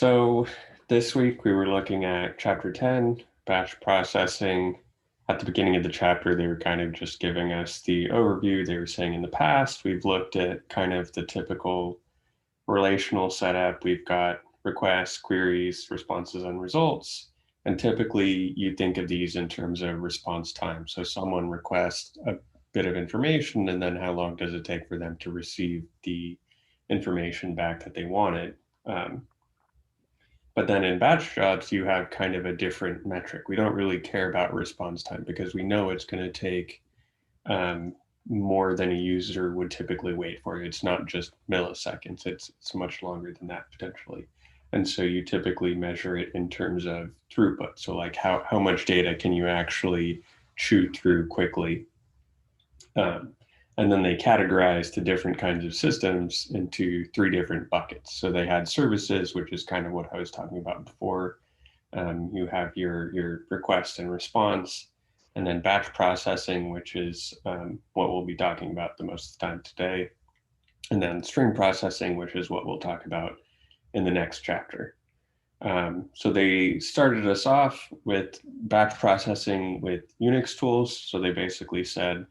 So this week we were looking at chapter 10, batch processing. At the beginning of the chapter, they were kind of just giving us the overview. They were saying in the past, we've looked at kind of the typical relational setup. We've got requests, queries, responses, and results. And typically you think of these in terms of response time. So someone requests a bit of information, and then how long does it take for them to receive the information back that they wanted? But then in batch jobs, you have kind of a different metric. We don't really care about response time because we know it's going to take more than a user would typically wait for. It's not just milliseconds, it's much longer than that potentially. And so you typically measure it in terms of throughput. So like how much data can you actually chew through quickly? And then they categorized the different kinds of systems into three different buckets. So they had services, which is kind of what I was talking about before. You have your request and response, and then batch processing, which is what we'll be talking about the most of the time today. And then string processing, which is what we'll talk about in the next chapter. So they started us off with batch processing with Unix tools. So they basically said,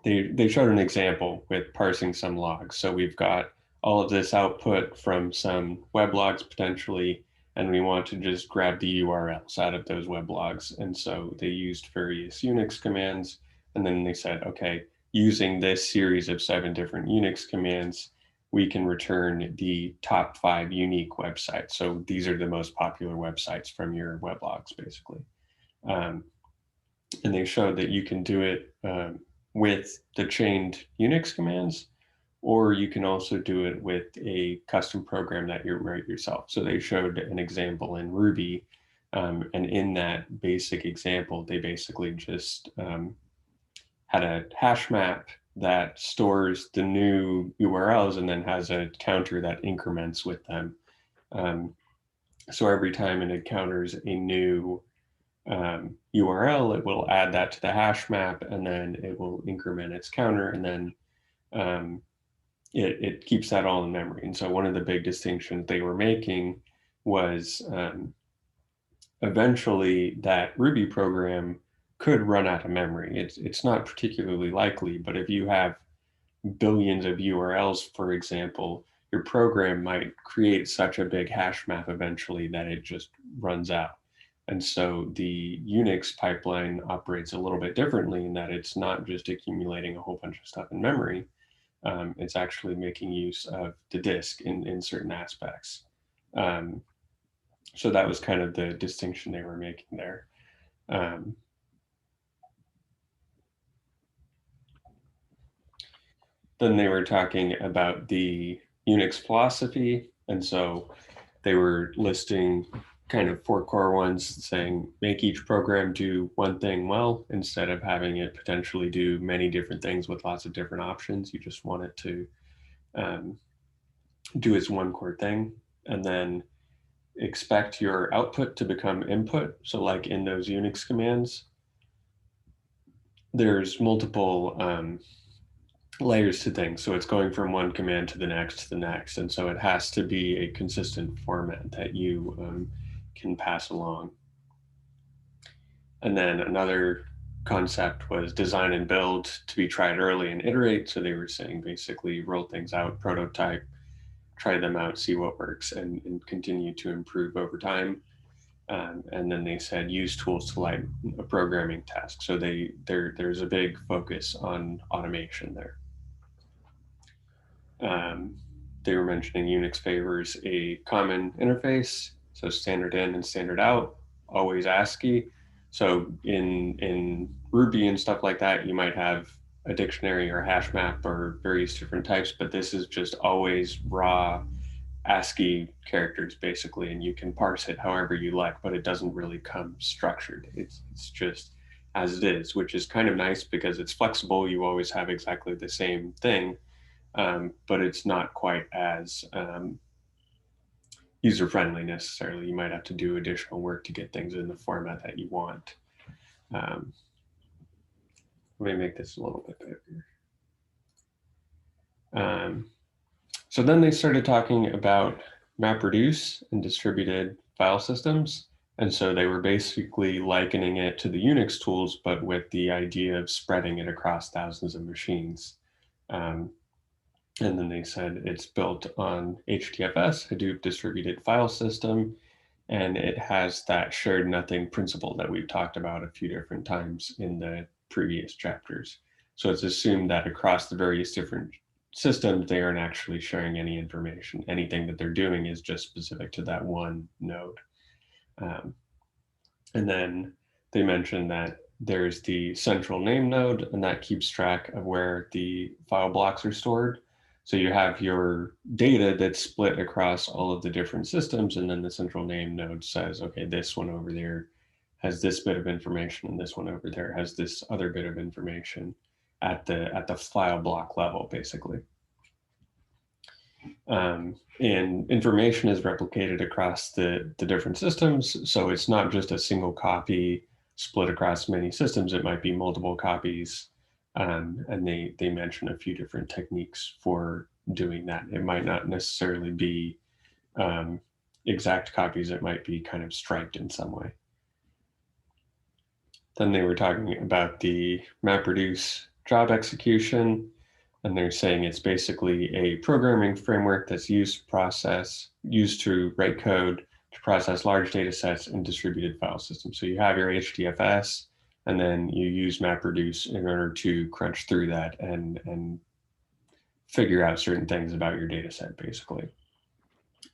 they showed an example with parsing some logs. So we've got all of this output from some weblogs potentially, and we want to just grab the URLs out of those weblogs. And so they used various Unix commands, and then they said, okay, using this series of 7 different Unix commands, we can return the top 5 unique websites. So these are the most popular websites from your weblogs, basically. And they showed that you can do it with the chained Unix commands, or you can also do it with a custom program that you write yourself. So they showed an example in Ruby, and in that basic example, they basically just had a hash map that stores the new URLs and then has a counter that increments with them. So every time it encounters a new URL, it will add that to the hash map, and then it will increment its counter, and then it keeps that all in memory. And so one of the big distinctions they were making was eventually that Ruby program could run out of memory. It's not particularly likely, but if you have billions of URLs, for example, your program might create such a big hash map eventually that it just runs out. And so the Unix pipeline operates a little bit differently in that it's not just accumulating a whole bunch of stuff in memory. It's actually making use of the disk in certain aspects. So that was kind of the distinction they were making there. Then they were talking about the Unix philosophy. And so they were listing kind of 4 core ones, saying make each program do one thing well instead of having it potentially do many different things with lots of different options. You just want it to do its one core thing, and then expect your output to become input. So like in those Unix commands, there's multiple layers to things. So it's going from one command to the next. And so it has to be a consistent format that you can pass along. And then another concept was design and build to be tried early and iterate. So they were saying basically roll things out, prototype, try them out, see what works, and continue to improve over time. And then they said use tools to light a programming task. So there's a big focus on automation there. They were mentioning Unix favors a common interface, so standard in and standard out, always ASCII. So in Ruby and stuff like that, you might have a dictionary or a hash map or various different types, but this is just always raw ASCII characters basically, and you can parse it however you like, but it doesn't really come structured. It's just as it is, which is kind of nice because it's flexible. You always have exactly the same thing, but it's not quite as user-friendly necessarily. You might have to do additional work to get things in the format that you want. Let me make this a little bit bigger. So then they started talking about MapReduce and distributed file systems. And so they were basically likening it to the Unix tools, but with the idea of spreading it across thousands of machines. And then they said it's built on HDFS, Hadoop Distributed File System, and it has that shared nothing principle that we've talked about a few different times in the previous chapters. So it's assumed that across the various different systems, they aren't actually sharing any information. Anything that they're doing is just specific to that one node. And then they mentioned that there's the central name node, and that keeps track of where the file blocks are stored. So you have your data that's split across all of the different systems, and then the central name node says, okay, this one over there has this bit of information, and this one over there has this other bit of information at the file block level, basically. And information is replicated across the different systems. So it's not just a single copy split across many systems. It might be multiple copies. And they mention a few different techniques for doing that. It might not necessarily be exact copies. It might be kind of striped in some way. Then they were talking about the MapReduce job execution. And they're saying it's basically a programming framework that's used to write code to process large data sets in distributed file systems. So you have your HDFS, and then you use MapReduce in order to crunch through that and figure out certain things about your data set, basically.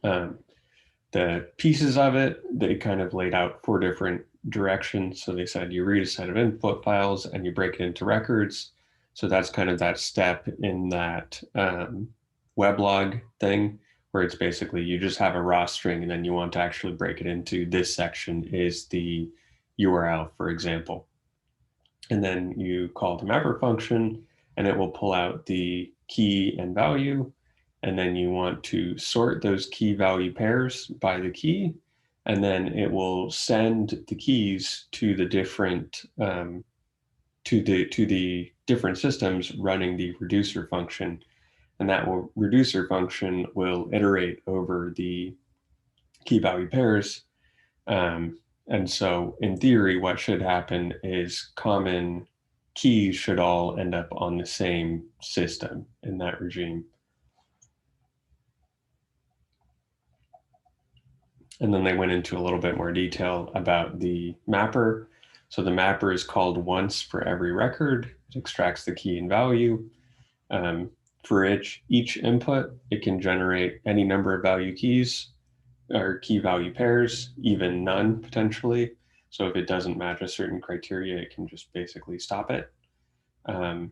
The pieces of it, they kind of laid out 4 different directions. So they said you read a set of input files and you break it into records. So that's kind of that step in that weblog thing, where it's basically you just have a raw string and then you want to actually break it into this section is the URL, for example. And then you call the mapper function and it will pull out the key and value. And then you want to sort those key value pairs by the key. And then it will send the keys to the different to the different systems running the reducer function, and that reducer function will iterate over the key value pairs. And so in theory, what should happen is common keys should all end up on the same system in that regime. And then they went into a little bit more detail about the mapper. So the mapper is called once for every record. It extracts the key and value. For each input, it can generate any number of value keys or key value pairs, even none potentially. So if it doesn't match a certain criteria, it can just basically stop it. And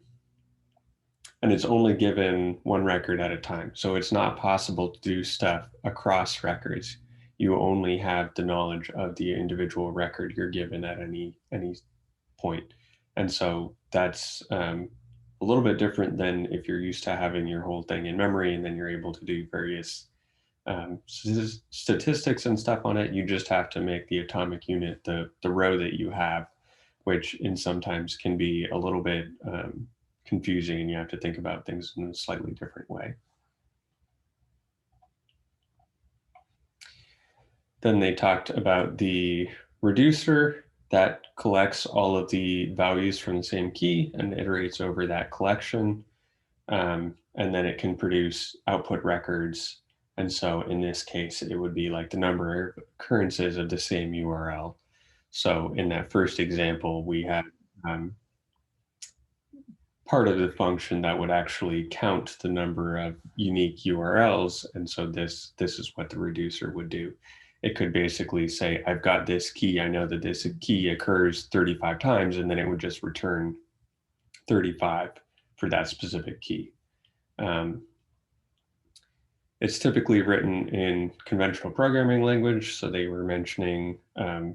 it's only given one record at a time. So it's not possible to do stuff across records. You only have the knowledge of the individual record you're given at any point. And so that's a little bit different than if you're used to having your whole thing in memory and then you're able to do various statistics and stuff on it. You just have to make the atomic unit the row that you have, which in sometimes can be a little bit confusing, and you have to think about things in a slightly different way. Then they talked about the reducer that collects all of the values from the same key and iterates over that collection. And then it can produce output records. And so in this case, it would be like the number of occurrences of the same URL. So in that first example, we have part of the function that would actually count the number of unique URLs. And so this is what the reducer would do. It could basically say, I've got this key. I know that this key occurs 35 times, and then it would just return 35 for that specific key. It's typically written in conventional programming language. So they were mentioning a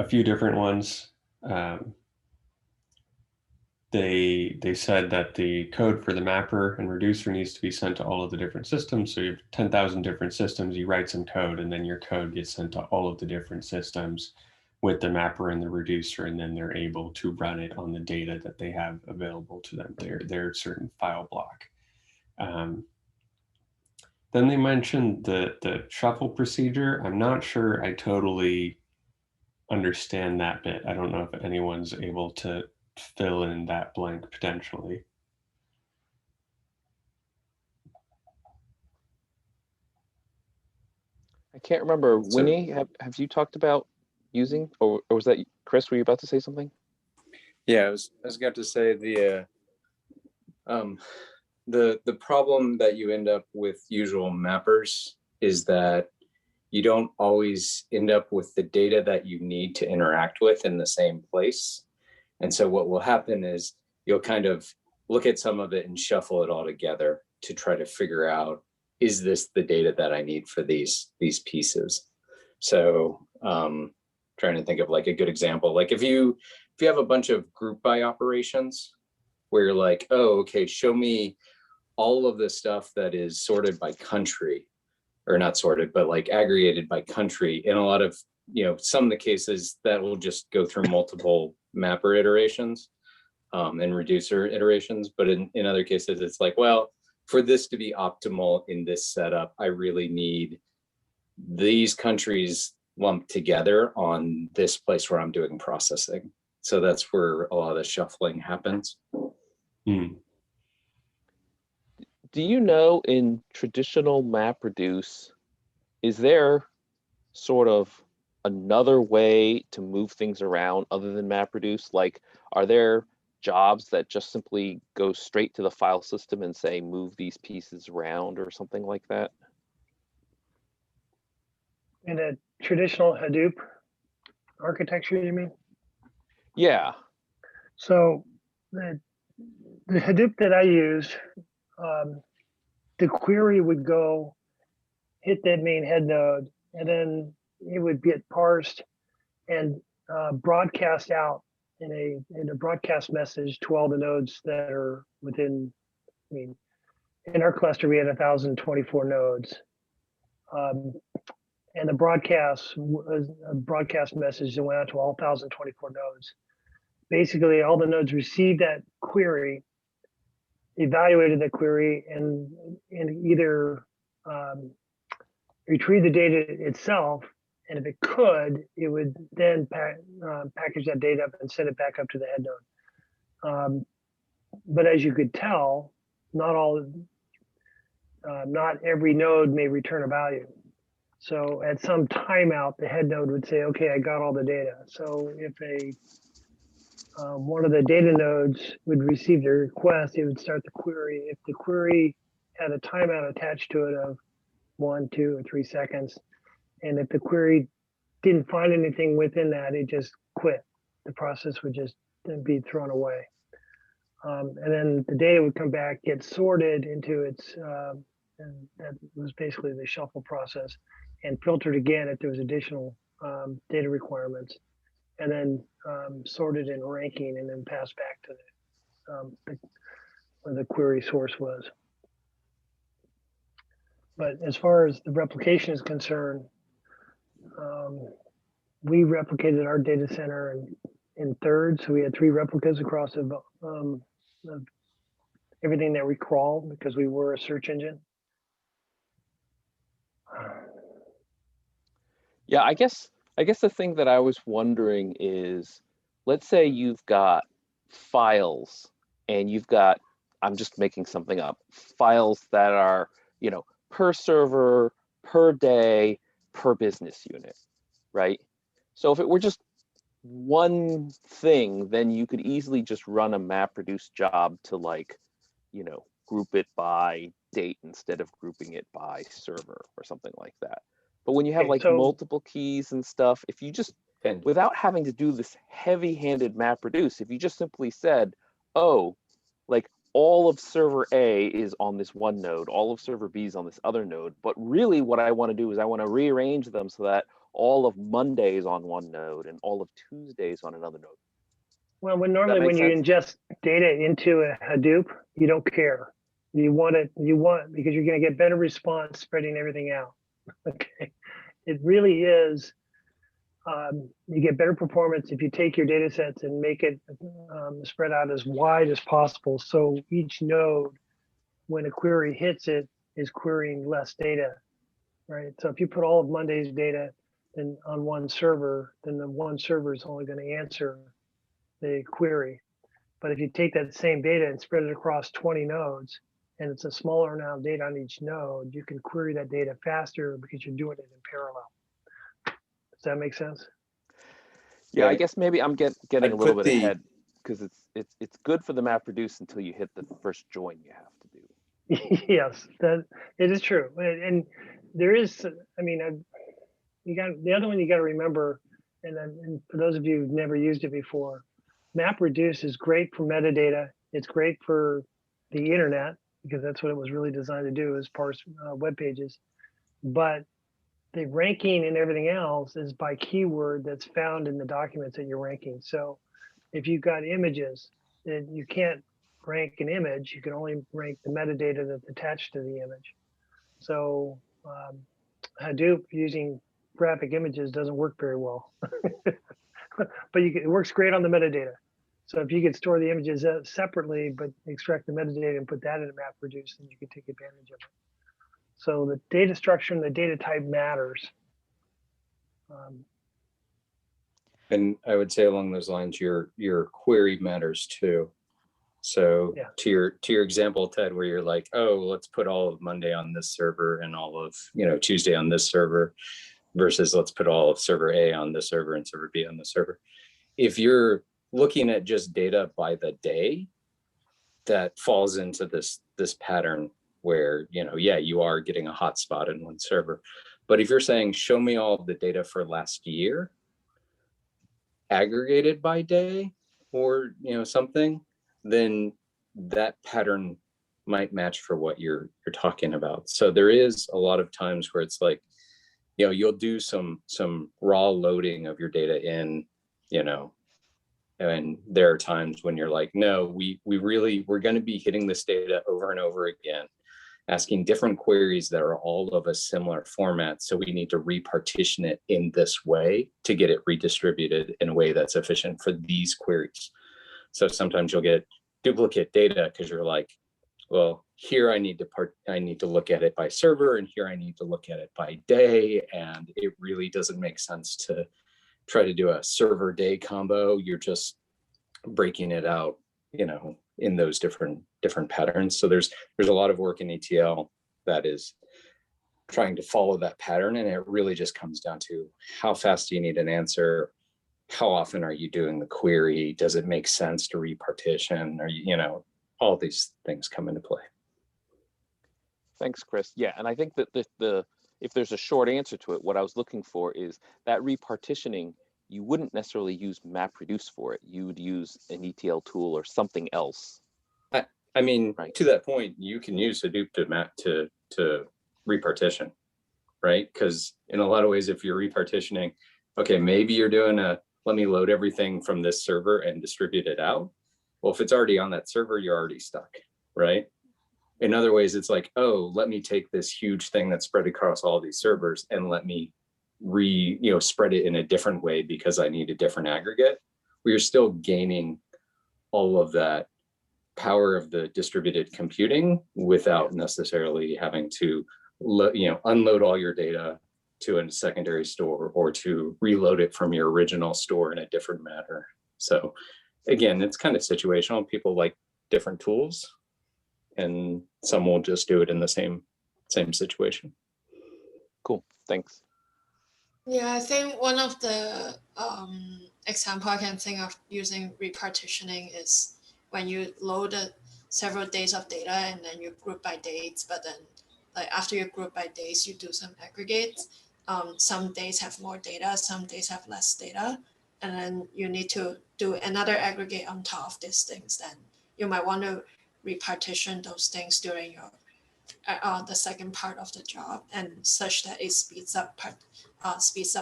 few different ones. They said that the code for the mapper and reducer needs to be sent to all of the different systems. So you have 10,000 different systems, you write some code, and then your code gets sent to all of the different systems with the mapper and the reducer, and then they're able to run it on the data that they have available to them, their certain file block. Then they mentioned the shuffle procedure. I'm not sure I totally understand that bit. I don't know if anyone's able to fill in that blank potentially. I can't remember. So, Winnie, have you talked about using, or was that Chris? Were you about to say something? yeah, I was going to say the problem that you end up with usual mappers is that you don't always end up with the data that you need to interact with in the same place. And so what will happen is you'll kind of look at some of it and shuffle it all together to try to figure out, is this the data that I need for these pieces? So trying to think of like a good example, like if you have a bunch of group by operations where you're like, oh, okay, show me all of the stuff that is sorted by country, or not sorted, but like aggregated by country. In a lot of, some of the cases that will just go through multiple mapper iterations and reducer iterations. But in other cases, it's like, well, for this to be optimal in this setup, I really need these countries lumped together on this place where I'm doing processing. So that's where a lot of the shuffling happens. Hmm. Do you know, in traditional MapReduce, is there sort of another way to move things around other than MapReduce? Like, are there jobs that just simply go straight to the file system and say, move these pieces around or something like that? In a traditional Hadoop architecture, you mean? Yeah. So the Hadoop that I use, the query would go hit that main head node, and then it would get parsed and broadcast out in a broadcast message to all the nodes that are within. I mean, in our cluster we had 1,024 nodes, and the broadcast was a broadcast message that went out to all 1,024 nodes. Basically, all the nodes received that query, evaluated that query, and either retrieve the data itself, and if it could, it would then package that data up and send it back up to the head node. But as you could tell, not every node may return a value. So at some timeout, the head node would say, okay, I got all the data. So if one of the data nodes would receive the request, it would start the query. If the query had a timeout attached to it of 1, 2, or 3 seconds, and if the query didn't find anything within that, it just quit. The process would just be thrown away. And then the data would come back, get sorted into its, and that was basically the shuffle process, and filtered again if there was additional data requirements, and then sorted in ranking, and then passed back to where the query source was. But as far as the replication is concerned, we replicated our data center in thirds. So we had 3 replicas across of everything that we crawled, because we were a search engine. Yeah, I guess the thing that I was wondering is, let's say you've got files and you've got, I'm just making something up, files that are, per server, per day, per business unit, right? So if it were just one thing, then you could easily just run a MapReduce job to, like, group it by date instead of grouping it by server or something like that. But when you have multiple keys and stuff, if you just, without having to do this heavy-handed MapReduce, if you just simply said, oh, like, all of server A is on this one node, all of server B is on this other node, but really what I want to do is I want to rearrange them so that all of Monday is on one node and all of Tuesday is on another node. Well, when you ingest data into a Hadoop, you don't care. You want because you're going to get better response spreading everything out. Okay, it really is. You get better performance if you take your data sets and make it spread out as wide as possible. So each node, when a query hits it, is querying less data, right? So if you put all of Monday's data then on one server, then the one server is only going to answer the query. But if you take that same data and spread it across 20 nodes, and it's a smaller amount of data on each node, you can query that data faster because you're doing it in parallel. Does that make sense? Yeah, I Right. guess maybe I'm getting a I'd little put bit the- ahead because it's good for the MapReduce until you hit the first join you have to do. Yes, that it is true. And there is, I mean, you got the other one you got to remember, and for those of you who've never used it before, MapReduce is great for metadata. It's great for the internet because that's what it was really designed to do, is parse web pages. But the ranking and everything else is by keyword that's found in the documents that you're ranking. So if you've got images, then you can't rank an image. You can only rank the metadata that's attached to the image. So Hadoop using graphic images doesn't work very well, but it works great on the metadata. So if you could store the images separately, but extract the metadata and put that in a MapReduce, then you can take advantage of it. So the data structure and the data type matters. And I would say along those lines, your query matters too. So Yeah. to your example, Ted, where you're like, oh, let's put all of Monday on this server and all of Tuesday on this server, versus let's put all of server A on this server and server B on the server. If you're looking at just data by the day, that falls into this pattern where you are getting a hotspot in one server. But if you're saying, show me all of the data for last year, aggregated by day or something, then that pattern might match for what you're talking about. So there is a lot of times where it's like, you'll do some raw loading of your data in, and there are times when you're like, no, we're going to be hitting this data over and over again, asking different queries that are all of a similar format. So we need to repartition it in this way to get it redistributed in a way that's efficient for these queries. So sometimes you'll get duplicate data because you're like, well, here I need to look at it by server, and here I need to look at it by day. And it really doesn't make sense to try to do a server day combo. You're just breaking it out, in those different patterns. So there's a lot of work in ETL that is trying to follow that pattern, and it really just comes down to how fast do you need an answer, how often are you doing the query, does it make sense to repartition, or all these things come into play. Thanks, Chris. Yeah, and I think that if there's a short answer to it, what I was looking for is that repartitioning. You wouldn't necessarily use MapReduce for it. You would use an ETL tool or something else. I mean, right. To that point, you can use Hadoop to repartition, right? Because in a lot of ways, if you're repartitioning, okay, maybe you're doing let me load everything from this server and distribute it out. Well, if it's already on that server, you're already stuck, right? In other ways, it's like, oh, let me take this huge thing that's spread across all these servers and let me spread it in a different way because I need a different aggregate. We're still gaining all of that power of the distributed computing without necessarily having to unload all your data to a secondary store or to reload it from your original store in a different manner. So again, it's kind of situational. People like different tools, and some will just do it in the same situation. Cool, thanks. Yeah, I think one of the example I can think of using repartitioning is when you loaded several days of data and then you group by dates, but then like after you group by days, you do some aggregates. Some days have more data, some days have less data, and then you need to do another aggregate on top of these things. Then you might want to repartition those things during your the second part of the job, and such that it speeds up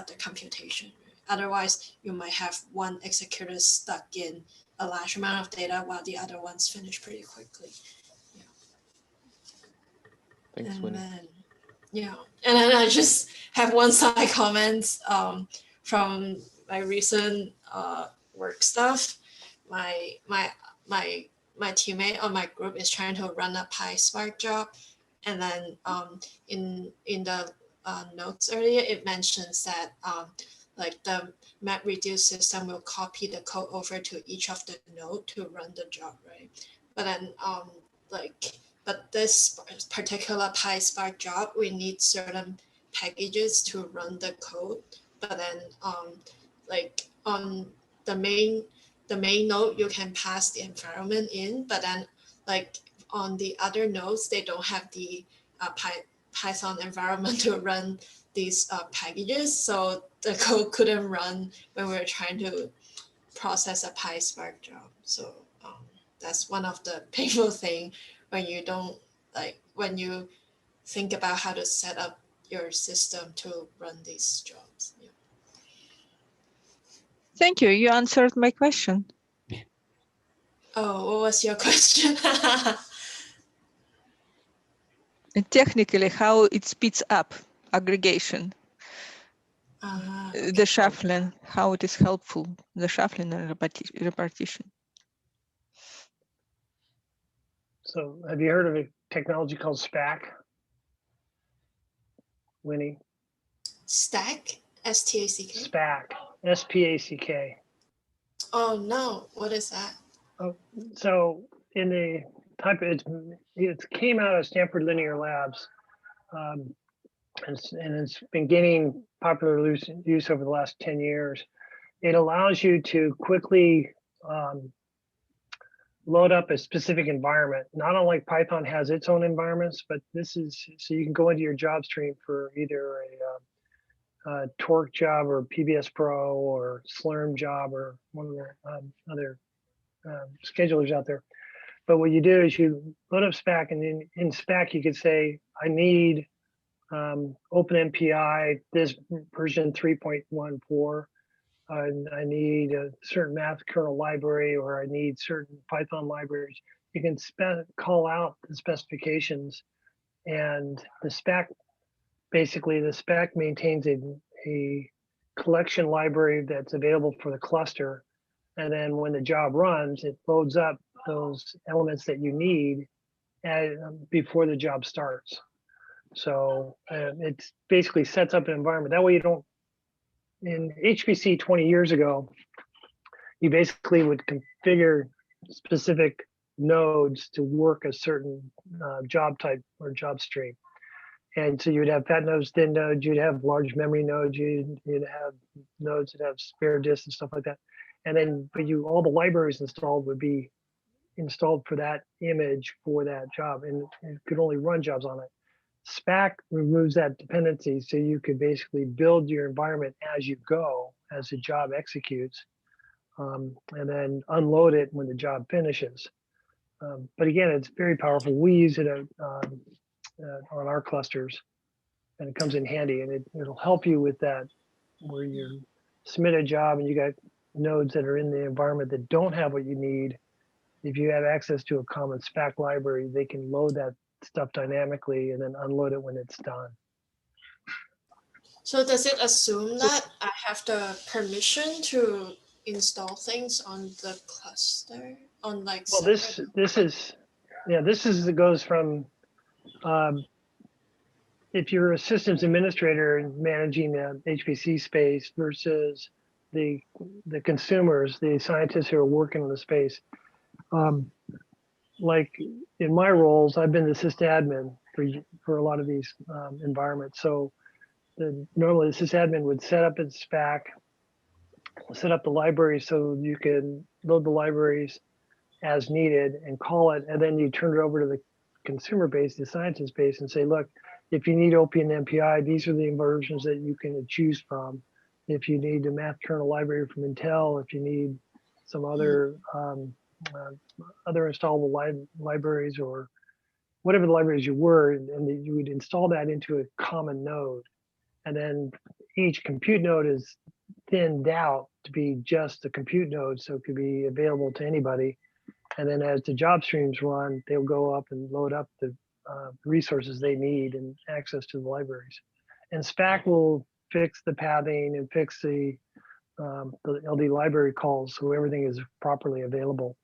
the computation. Otherwise, you might have one executor stuck in a large amount of data while the other ones finish pretty quickly. Yeah. Thanks, Winnie. And then I just have one side comment from my recent work stuff. My teammate on my group is trying to run a PySpark job, And then in the notes earlier, it mentions that like the MapReduce system will copy the code over to each of the node to run the job, right? But then but this particular PySpark job, we need certain packages to run the code. But then like on the main node, you can pass the environment in, but then like on the other nodes, they don't have the Python environment to run these packages. So the code couldn't run when we were trying to process a PySpark job. So that's one of the painful thing when you don't when you think about how to set up your system to run these jobs. Yeah. Thank you. You answered my question. Oh, what was your question? And technically, how it speeds up aggregation, Okay. the shuffling, how it is helpful, the shuffling and repartition. So have you heard of a technology called SPAC? Winnie? Stack? S-T-A-C-K? SPAC, S-P-A-C-K. Oh no, what is that? Oh, so in the type, it came out of Stanford Linear Labs, and it's been gaining popular use over the last 10 years. It allows you to quickly load up a specific environment. Not unlike Python has its own environments, but this is, so you can go into your job stream for either a Torque job or PBS Pro or Slurm job or one of the other schedulers out there. But what you do is you load up SPAC, and in SPAC you could say, I need OpenMPI, this version 3.14. I need a certain math kernel library, or I need certain Python libraries. You can call out the specifications, and the SPAC, basically the SPAC maintains a collection library that's available for the cluster. And then when the job runs, it loads up those elements that you need before the job starts. So it basically sets up an environment. That way you don't, in HPC 20 years ago, you basically would configure specific nodes to work a certain job type or job stream. And so you'd have fat nodes, thin nodes, you'd have large memory nodes, you'd have nodes that have spare disks and stuff like that. And then, but all the libraries installed would be installed for that image for that job, and it could only run jobs on it. SPAC removes that dependency, so you could basically build your environment as you go, as the job executes, and then unload it when the job finishes. But again, it's very powerful. We use it on our clusters, and it comes in handy, and it'll help you with that, where you submit a job and you got nodes that are in the environment that don't have what you need. If you have access to a common SPAC library, they can load that stuff dynamically and then unload it when it's done. So does it assume that I have the permission to install things on the cluster on like? Well, this goes from if you're a systems administrator and managing the HPC space versus the consumers, the scientists who are working in the space. Like in my roles, I've been the sysadmin for a lot of these environments. So normally the sysadmin would set up its SPAC, set up the library so you can load the libraries as needed and call it, and then you turn it over to the consumer base, the scientist base, and say, look, if you need OpenMPI, these are the versions that you can choose from. If you need a math kernel library from Intel, if you need some other other installable libraries or whatever the libraries you were, and you would install that into a common node. And then each compute node is thinned out to be just a compute node, so it could be available to anybody. And then as the job streams run, they'll go up and load up the resources they need and access to the libraries. And SPAC will fix the pathing and fix the LD library calls so everything is properly available.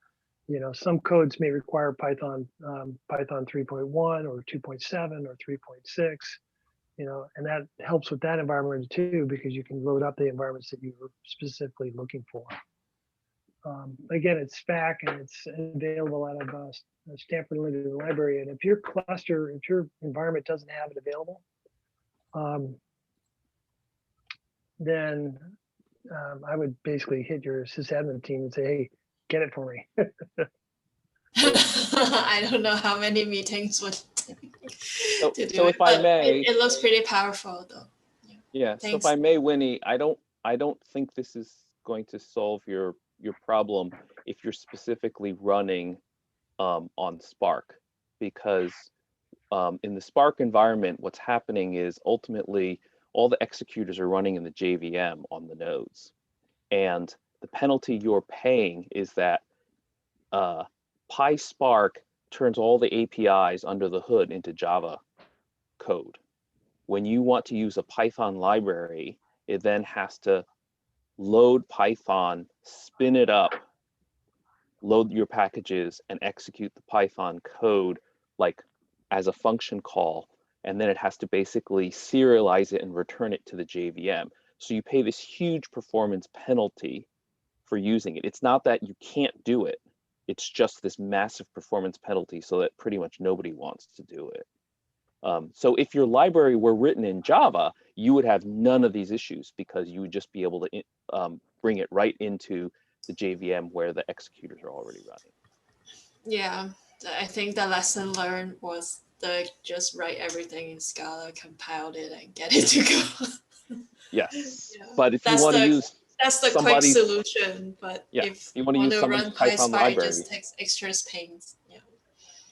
Some codes may require Python 3.1 or 2.7 or 3.6, and that helps with that environment too, because you can load up the environments that you were specifically looking for. Again, it's SPAC and it's available out of Stanford Limited Library. And if your environment doesn't have it available, then I would basically hit your sysadmin team and say, hey, get it for me. I don't know how many meetings would to do so it, if I but may, it looks pretty powerful though. Yeah. So Thanks. if I may, Winnie, I don't think this is going to solve your problem if you're specifically running on Spark, because in the Spark environment, what's happening is ultimately all the executors are running in the JVM on the nodes, and the penalty you're paying is that PySpark turns all the APIs under the hood into Java code. When you want to use a Python library, it then has to load Python, spin it up, load your packages, and execute the Python code like as a function call. And then it has to basically serialize it and return it to the JVM. So you pay this huge performance penalty for using it. It's not that you can't do it. It's just this massive performance penalty so that pretty much nobody wants to do it. So if your library were written in Java, you would have none of these issues because you would just be able to bring it right into the JVM where the executors are already running. Yeah, I think the lesson learned was just write everything in Scala, compile it, and get it to go. Yes, Yeah. but if you want to use that's the quick solution, but if you want to use somebody's Python library, it just takes extra pains. Yeah.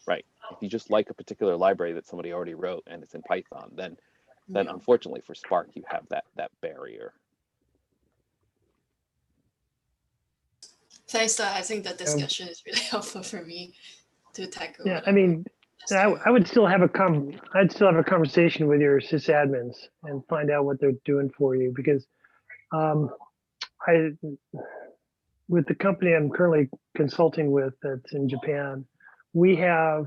Right. If you just like a particular library that somebody already wrote and it's in Python, then unfortunately for Spark you have that barrier. Thanks, I think the discussion is really helpful for me to tackle. Yeah, I mean, I would still have a conversation with your sysadmins and find out what they're doing for you, because with the company I'm currently consulting with that's in Japan, we have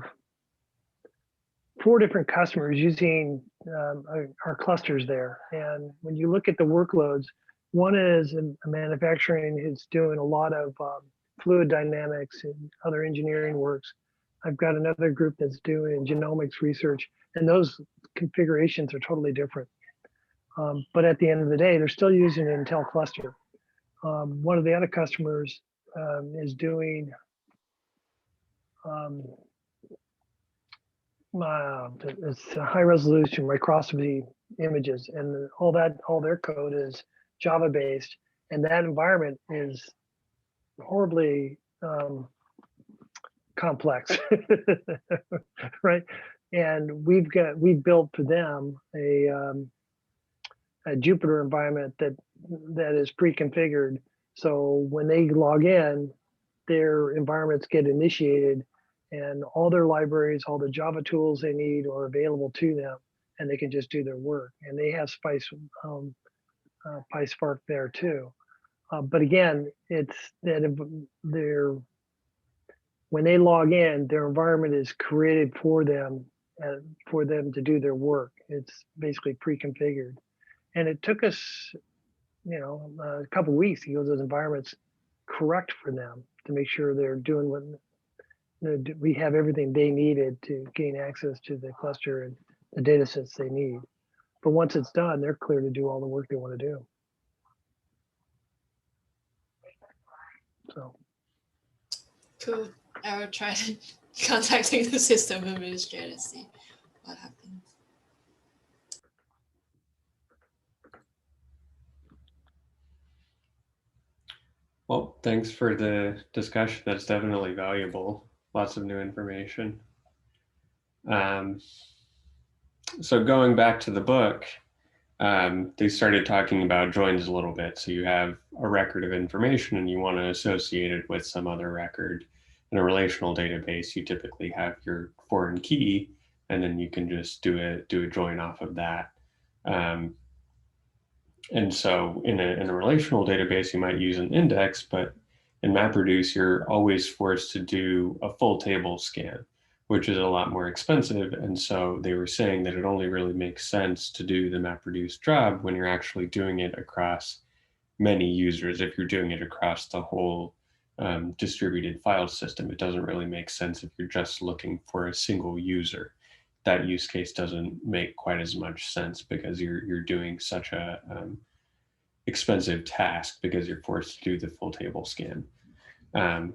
4 different customers using our clusters there. And when you look at the workloads, one is in manufacturing who's doing a lot of fluid dynamics and other engineering works. I've got another group that's doing genomics research, and those configurations are totally different. But at the end of the day, they're still using an Intel cluster. One of the other customers is doing it's high resolution microscopy images, and all their code is Java based, and that environment is horribly complex, right? And we built for them a Jupyter environment that is pre-configured. So when they log in, their environments get initiated, and all their libraries, all the Java tools they need are available to them, and they can just do their work. And they have PySpark there too. But again, it's that when they log in, their environment is created for them to do their work. It's basically pre-configured. And it took us, a couple of weeks to get those environments correct for them to make sure they're doing what we have everything they needed to gain access to the cluster and the data sets they need. But once it's done, they're clear to do all the work they want to do. So. Cool. I will try contacting the system administrator to see what happens. Well, thanks for the discussion. That's definitely valuable. Lots of new information. So going back to the book, they started talking about joins a little bit. So you have a record of information and you want to associate it with some other record. In a relational database, you typically have your foreign key, and then you can just do a join off of that. And so in a relational database, you might use an index, but In MapReduce, you're always forced to do a full table scan, which is a lot more expensive. And so they were saying that it only really makes sense to do the MapReduce job when you're actually doing it across many users. If you're doing it across the whole distributed file system, it doesn't really make sense if you're just looking for a single user. That use case doesn't make quite as much sense because you're doing such a expensive task because you're forced to do the full table scan. And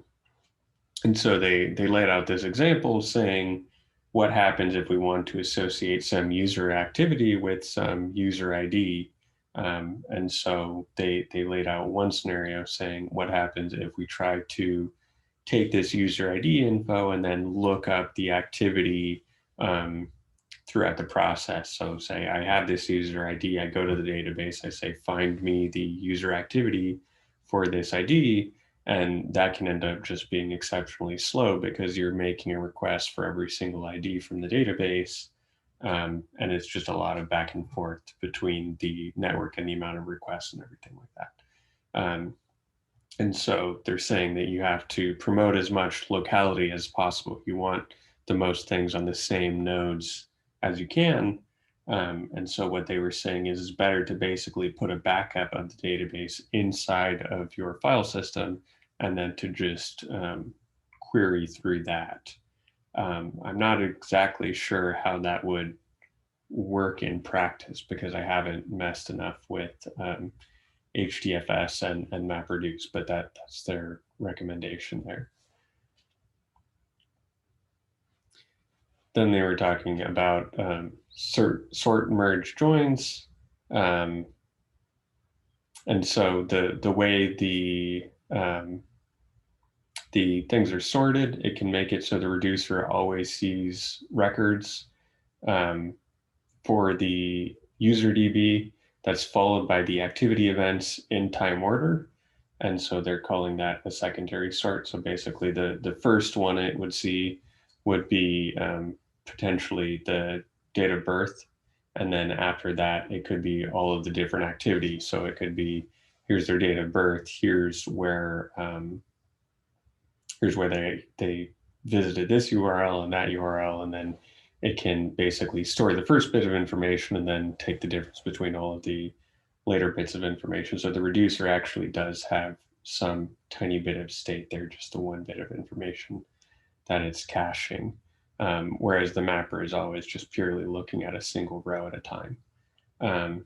so they laid out this example saying, what happens if we want to associate some user activity with some user ID? And so they laid out one scenario saying, what happens if we try to take this user ID info and then look up the activity throughout the process. So say I have this user ID, I go to the database, I say, find me the user activity for this ID. And that can end up just being exceptionally slow because you're making a request for every single ID from the database. And it's just a lot of back and forth between the network and the amount of requests and everything like that. And so they're saying that you have to promote as much locality as possible. You want the most things on the same nodes as you can. And so what they were saying is it's better to basically put a backup of the database inside of your file system and then to just query through that. I'm not exactly sure how that would work in practice because I haven't messed enough with HDFS and MapReduce, but that's their recommendation there. Then they were talking about sort merge joins. And so the way the things are sorted, it can make it so the reducer always sees records for the user DB that's followed by the activity events in time order. And so they're calling that a secondary sort. So basically the first one it would see would be potentially the date of birth. And then after that, it could be all of the different activities. So it could be, here's their date of birth, here's where they visited this URL and that URL, and then it can basically store the first bit of information and then take the difference between all of the later bits of information. So the reducer actually does have some tiny bit of state there, just the one bit of information that it's caching. Whereas the mapper is always just purely looking at a single row at a time. And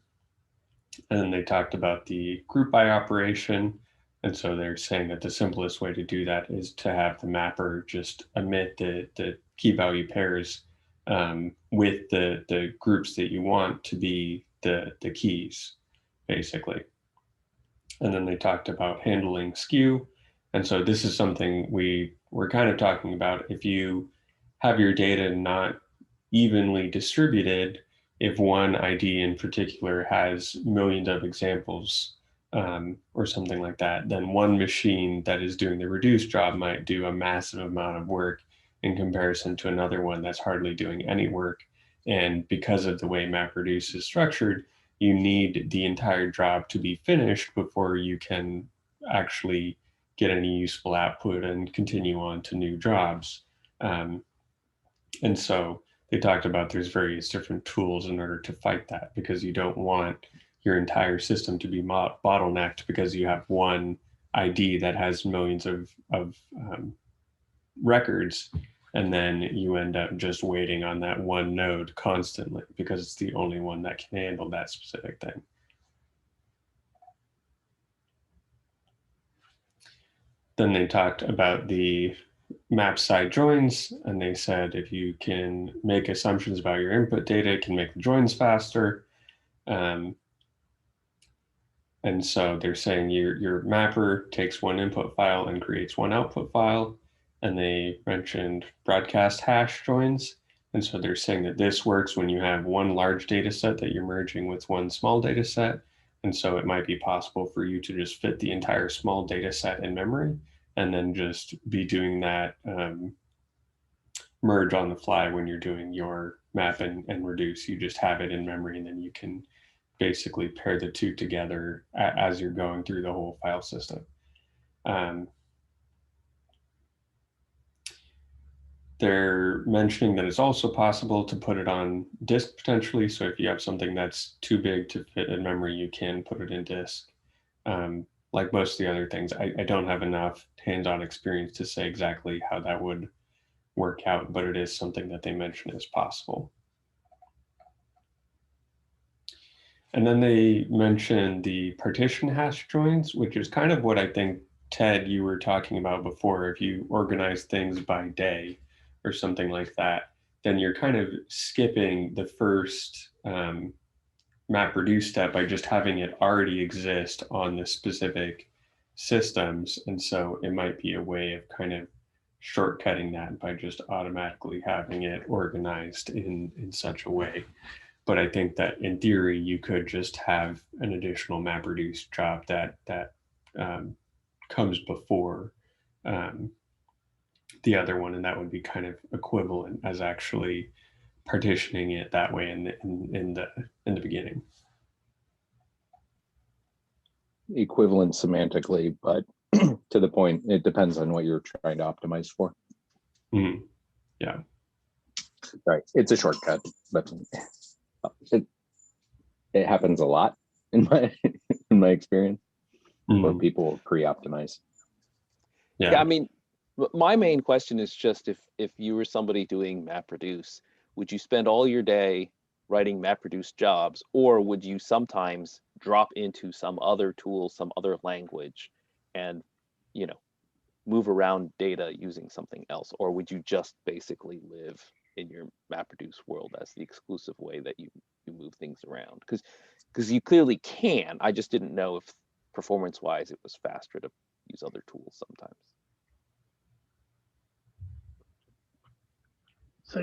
then they talked about the group by operation. And so they're saying that the simplest way to do that is to have the mapper just emit the key value pairs with the groups that you want to be the keys, basically. And then they talked about handling skew. And so this is something we're kind of talking about. If you have your data not evenly distributed, if one ID in particular has millions of examples or something like that, then one machine that is doing the reduce job might do a massive amount of work in comparison to another one that's hardly doing any work. And because of the way MapReduce is structured, you need the entire job to be finished before you can actually get any useful output and continue on to new jobs. And so they talked about there's various different tools in order to fight that, because you don't want your entire system to be bottlenecked because you have one ID that has millions of records, and then you end up just waiting on that one node constantly because it's the only one that can handle that specific thing. Then they talked about the map side joins, and they said if you can make assumptions about your input data, it can make the joins faster. And so they're saying your mapper takes one input file and creates one output file. And they mentioned broadcast hash joins. And so they're saying that this works when you have one large data set that you're merging with one small data set. And so it might be possible for you to just fit the entire small data set in memory and then just be doing that merge on the fly when you're doing your map and reduce. You just have it in memory, and then you can basically pair the two together as you're going through the whole file system. they're mentioning that it's also possible to put it on disk potentially. So if you have something that's too big to fit in memory, you can put it in disk. Like most of the other things, I don't have enough hands-on experience to say exactly how that would work out, but it is something that they mention is possible. And then they mentioned the partition hash joins, which is kind of what I think, Ted, you were talking about before. If you organize things by day or something like that, then you're kind of skipping the first MapReduce step by just having it already exist on the specific systems. And so it might be a way of kind of shortcutting that by just automatically having it organized in such a way. But I think that in theory, you could just have an additional MapReduce job that comes before the other one, and that would be kind of equivalent as actually partitioning it that way in the beginning. Equivalent semantically, but to the point, it depends on what you're trying to optimize for. Mm-hmm. Yeah. Right. It's a shortcut, but it happens a lot in my experience, where people pre-optimize. Yeah, I mean, my main question is just if you were somebody doing MapReduce, would you spend all your day writing MapReduce jobs, or would you sometimes drop into some other tool, some other language, and move around data using something else? Or would you just basically live in your MapReduce world as the exclusive way that you move things around? Because you clearly can. I just didn't know if performance-wise it was faster to use other tools sometimes. So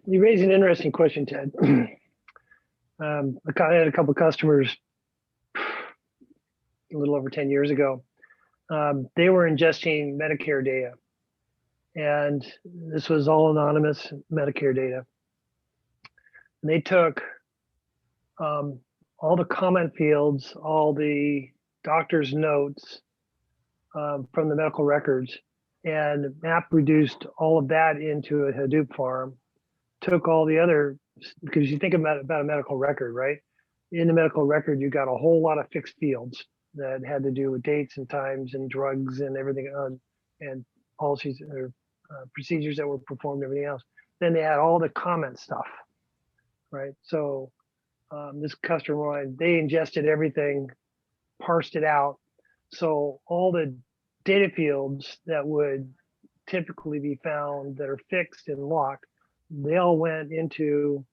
you raise an interesting question, Ted. I had a couple of customers a little over 10 years ago. They were ingesting Medicare data, and this was all anonymous Medicare data. And they took all the comment fields, all the doctor's notes from the medical records, and MapReduced all of that into a Hadoop farm. Took all the other, because you think about a medical record, right? In the medical record, you got a whole lot of fixed fields that had to do with dates and times and drugs and everything, and policies or procedures that were performed, everything else. Then they had all the comment stuff, right? So this customer, they ingested everything, parsed it out. So all the data fields that would typically be found that are fixed and locked, they all went into,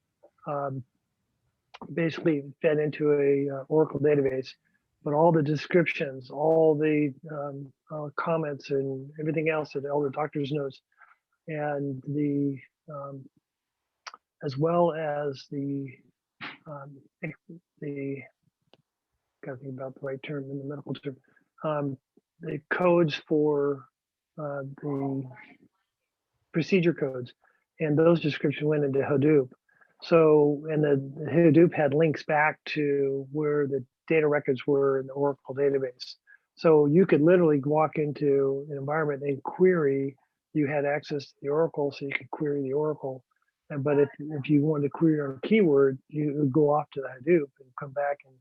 basically fed into a Oracle database, but all the descriptions, all the comments and everything else, all the doctor's notes, and the, as well as the gotta think about the right term in the medical term, the codes for the procedure codes, and those descriptions went into Hadoop. So, and the Hadoop had links back to where the data records were in the Oracle database. So you could literally walk into an environment and query. You had access to the Oracle, so you could query the Oracle. But if you wanted to query on a keyword, you would go off to the Hadoop and come back and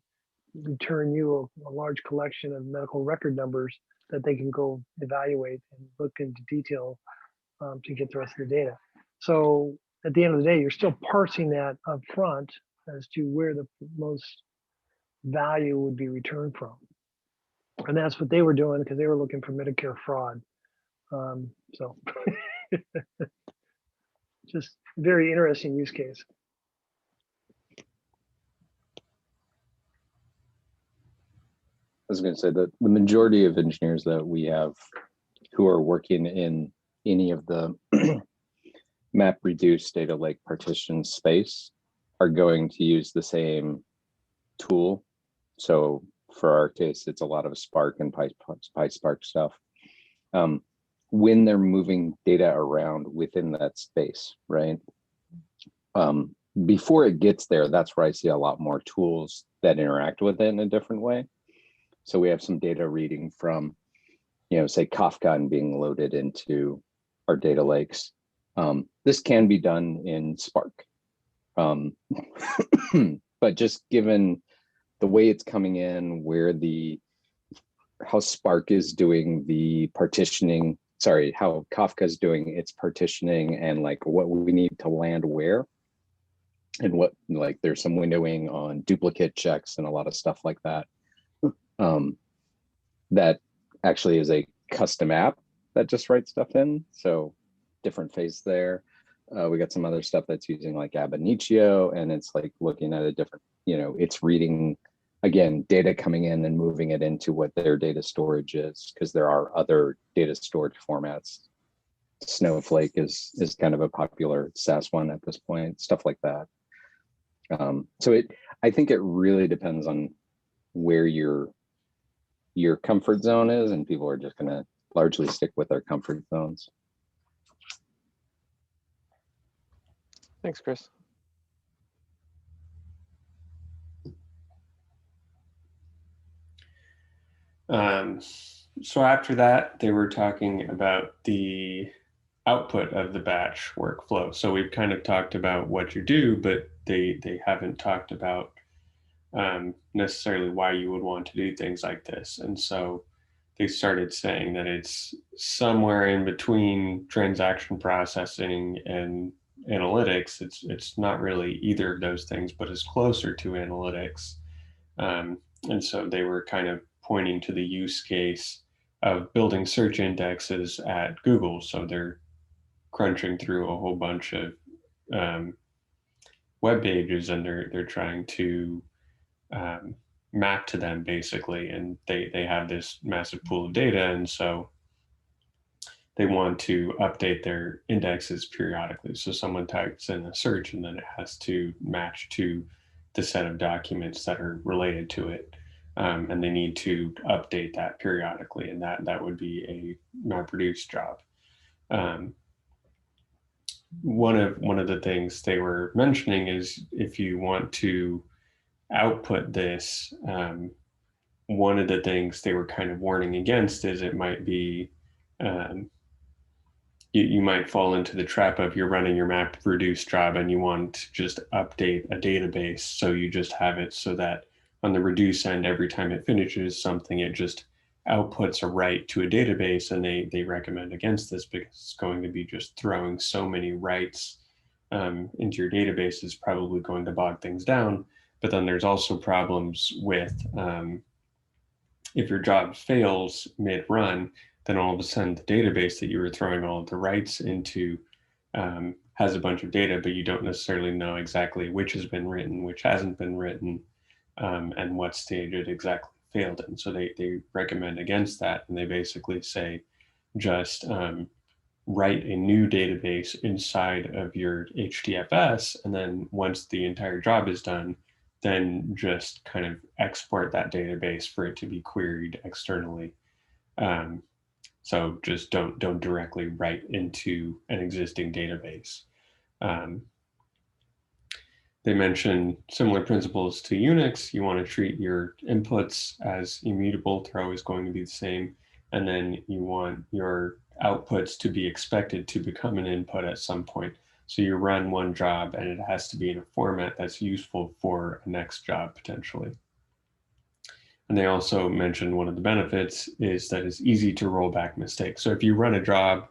return you a large collection of medical record numbers that they can go evaluate and look into detail to get the rest of the data. So at the end of the day, you're still parsing that up front as to where the most value would be returned from. And that's what they were doing because they were looking for Medicare fraud. So just very interesting use case. I was going to say that the majority of engineers that we have who are working in any of the MapReduce data lake partition space are going to use the same tool. So for our case, it's a lot of Spark and PySpark stuff. When they're moving data around within that space, right? Before it gets there, that's where I see a lot more tools that interact with it in a different way. So we have some data reading from, say Kafka and being loaded into our data lakes. This can be done in Spark. But just given the way it's coming in, how Spark is doing the partitioning, how Kafka's doing its partitioning, and like what we need to land where, and what, like there's some windowing on duplicate checks and a lot of stuff like that. That actually is a custom app that just writes stuff in. So different phase there. We got some other stuff that's using like Ab Initio, and it's like looking at a different, it's reading, again, data coming in and moving it into what their data storage is, because there are other data storage formats. Snowflake is kind of a popular SaaS one at this point, stuff like that. So I think it really depends on where your comfort zone is, and people are just going to largely stick with their comfort zones. Thanks, Chris. So after that, they were talking about the output of the batch workflow. So we've kind of talked about what you do, but they haven't talked about necessarily why you would want to do things like this. And so they started saying that it's somewhere in between transaction processing and analytics. It's not really either of those things, but it's closer to analytics. And so they were kind of pointing to the use case of building search indexes at Google. So they're crunching through a whole bunch of web pages, and they're trying to map to them basically, and they have this massive pool of data, and so they want to update their indexes periodically. So someone types in a search, and then it has to match to the set of documents that are related to it, and they need to update that periodically, and that would be a MapReduce job. One of the things they were mentioning is if you want to output this, one of the things they were kind of warning against is it might be you might fall into the trap of you're running your MapReduce job and you want to just update a database, so you just have it so that on the reduce end, every time it finishes something, it just outputs a write to a database, and they recommend against this because it's going to be just throwing so many writes into your database is probably going to bog things down. But then there's also problems with if your job fails mid-run, then all of a sudden the database that you were throwing all of the writes into has a bunch of data, but you don't necessarily know exactly which has been written, which hasn't been written, and what stage it exactly failed in. So they recommend against that, and they basically say just write a new database inside of your HDFS, and then once the entire job is done, then just kind of export that database for it to be queried externally. So just don't directly write into an existing database. They mention similar principles to Unix. You want to treat your inputs as immutable. They're always going to be the same. And then you want your outputs to be expected to become an input at some point. So you run one job and it has to be in a format that's useful for a next job potentially. And they also mentioned one of the benefits is that it's easy to roll back mistakes. So if you run a job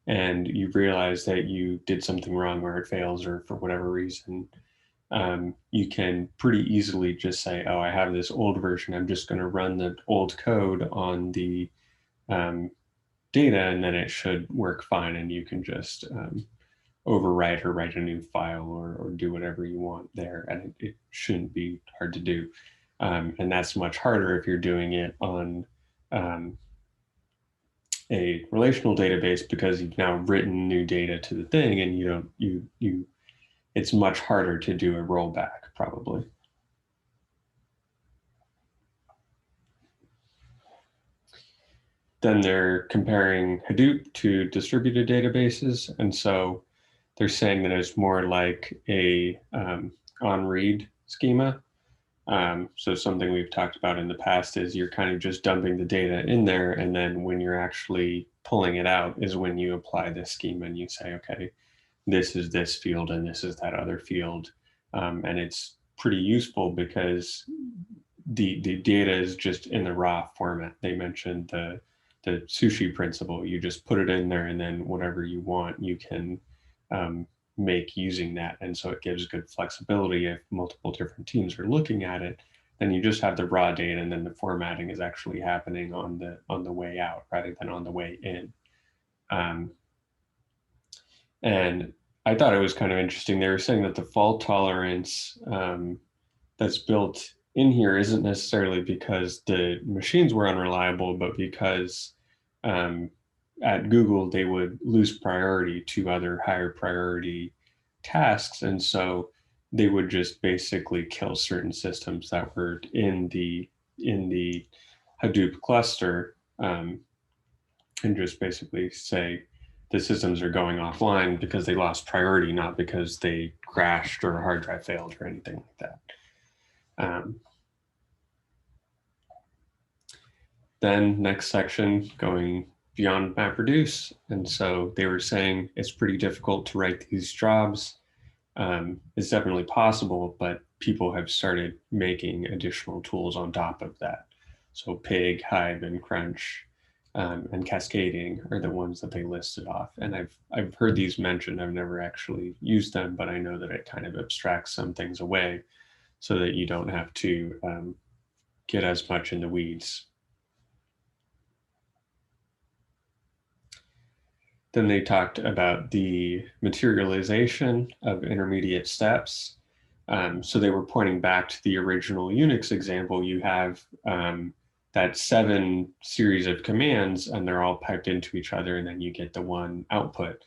and you realize that you did something wrong or it fails or for whatever reason, you can pretty easily just say, oh, I have this old version. I'm just going to run the old code on the data, and then it should work fine. And you can just overwrite or write a new file or do whatever you want there. And it shouldn't be hard to do. And that's much harder if you're doing it on a relational database, because you've now written new data to the thing, and it's much harder to do a rollback probably. Then they're comparing Hadoop to distributed databases, and so they're saying that it's more like a on-read schema. So something we've talked about in the past is you're kind of just dumping the data in there, and then when you're actually pulling it out is when you apply this schema and you say, okay, this is this field and this is that other field. And it's pretty useful because the data is just in the raw format. They mentioned the sushi principle. You just put it in there, and then whatever you want, you can make using that. And so it gives good flexibility if multiple different teams are looking at it. Then you just have the raw data, and then the formatting is actually happening on the way out rather than on the way in. And I thought it was kind of interesting. They were saying that the fault tolerance that's built in here isn't necessarily because the machines were unreliable, but because at Google, they would lose priority to other higher priority tasks. And so they would just basically kill certain systems that were in the Hadoop cluster, and just basically say the systems are going offline because they lost priority, not because they crashed or a hard drive failed or anything like that. Then next section, going beyond MapReduce. And so they were saying it's pretty difficult to write these jobs. It's definitely possible, but people have started making additional tools on top of that. So Pig, Hive, and Crunch, and Cascading are the ones that they listed off. And I've heard these mentioned. I've never actually used them, but I know that it kind of abstracts some things away so that you don't have to get as much in the weeds. Then they talked about the materialization of intermediate steps. So they were pointing back to the original Unix example. You have that 7 series of commands, and they're all piped into each other, and then you get the one output.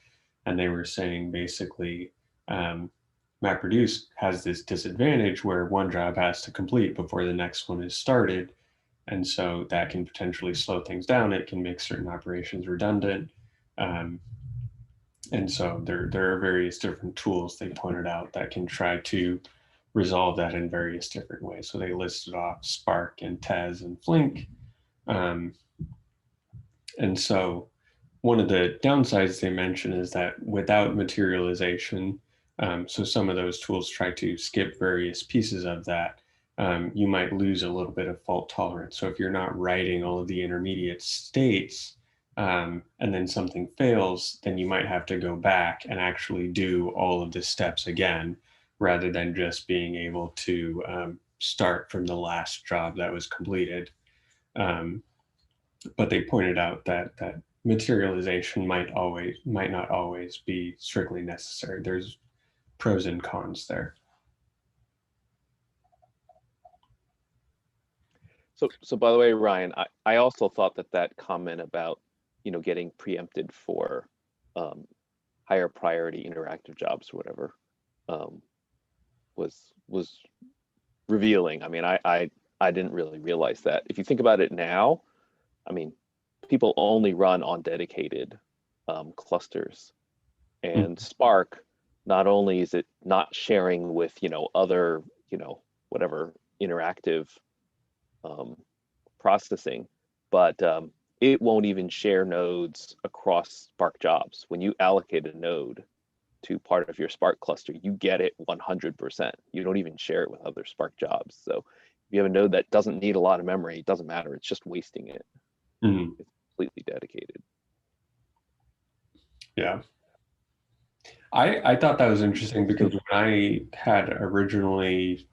And they were saying basically MapReduce has this disadvantage where one job has to complete before the next one is started. And so that can potentially slow things down. It can make certain operations redundant. And so there are various different tools they pointed out that can try to resolve that in various different ways. So they listed off Spark and Tez and Flink. And so one of the downsides they mention is that without materialization, so some of those tools try to skip various pieces of that, you might lose a little bit of fault tolerance. So if you're not writing all of the intermediate states, and then something fails, then you might have to go back and actually do all of the steps again, rather than just being able to start from the last job that was completed. But they pointed out that materialization might not always be strictly necessary. There's pros and cons there. So by the way, Ryan, I also thought that comment about, getting preempted for higher priority interactive jobs or whatever was revealing. I mean, I didn't really realize that. If you think about it now, I mean, people only run on dedicated clusters, and Spark, not only is it not sharing with other whatever interactive processing, but it won't even share nodes across Spark jobs. When you allocate a node to part of your Spark cluster, you get it 100%. You don't even share it with other Spark jobs. So if you have a node that doesn't need a lot of memory, it doesn't matter. It's just wasting it. It's completely dedicated. Yeah. I thought that was interesting because when I had originally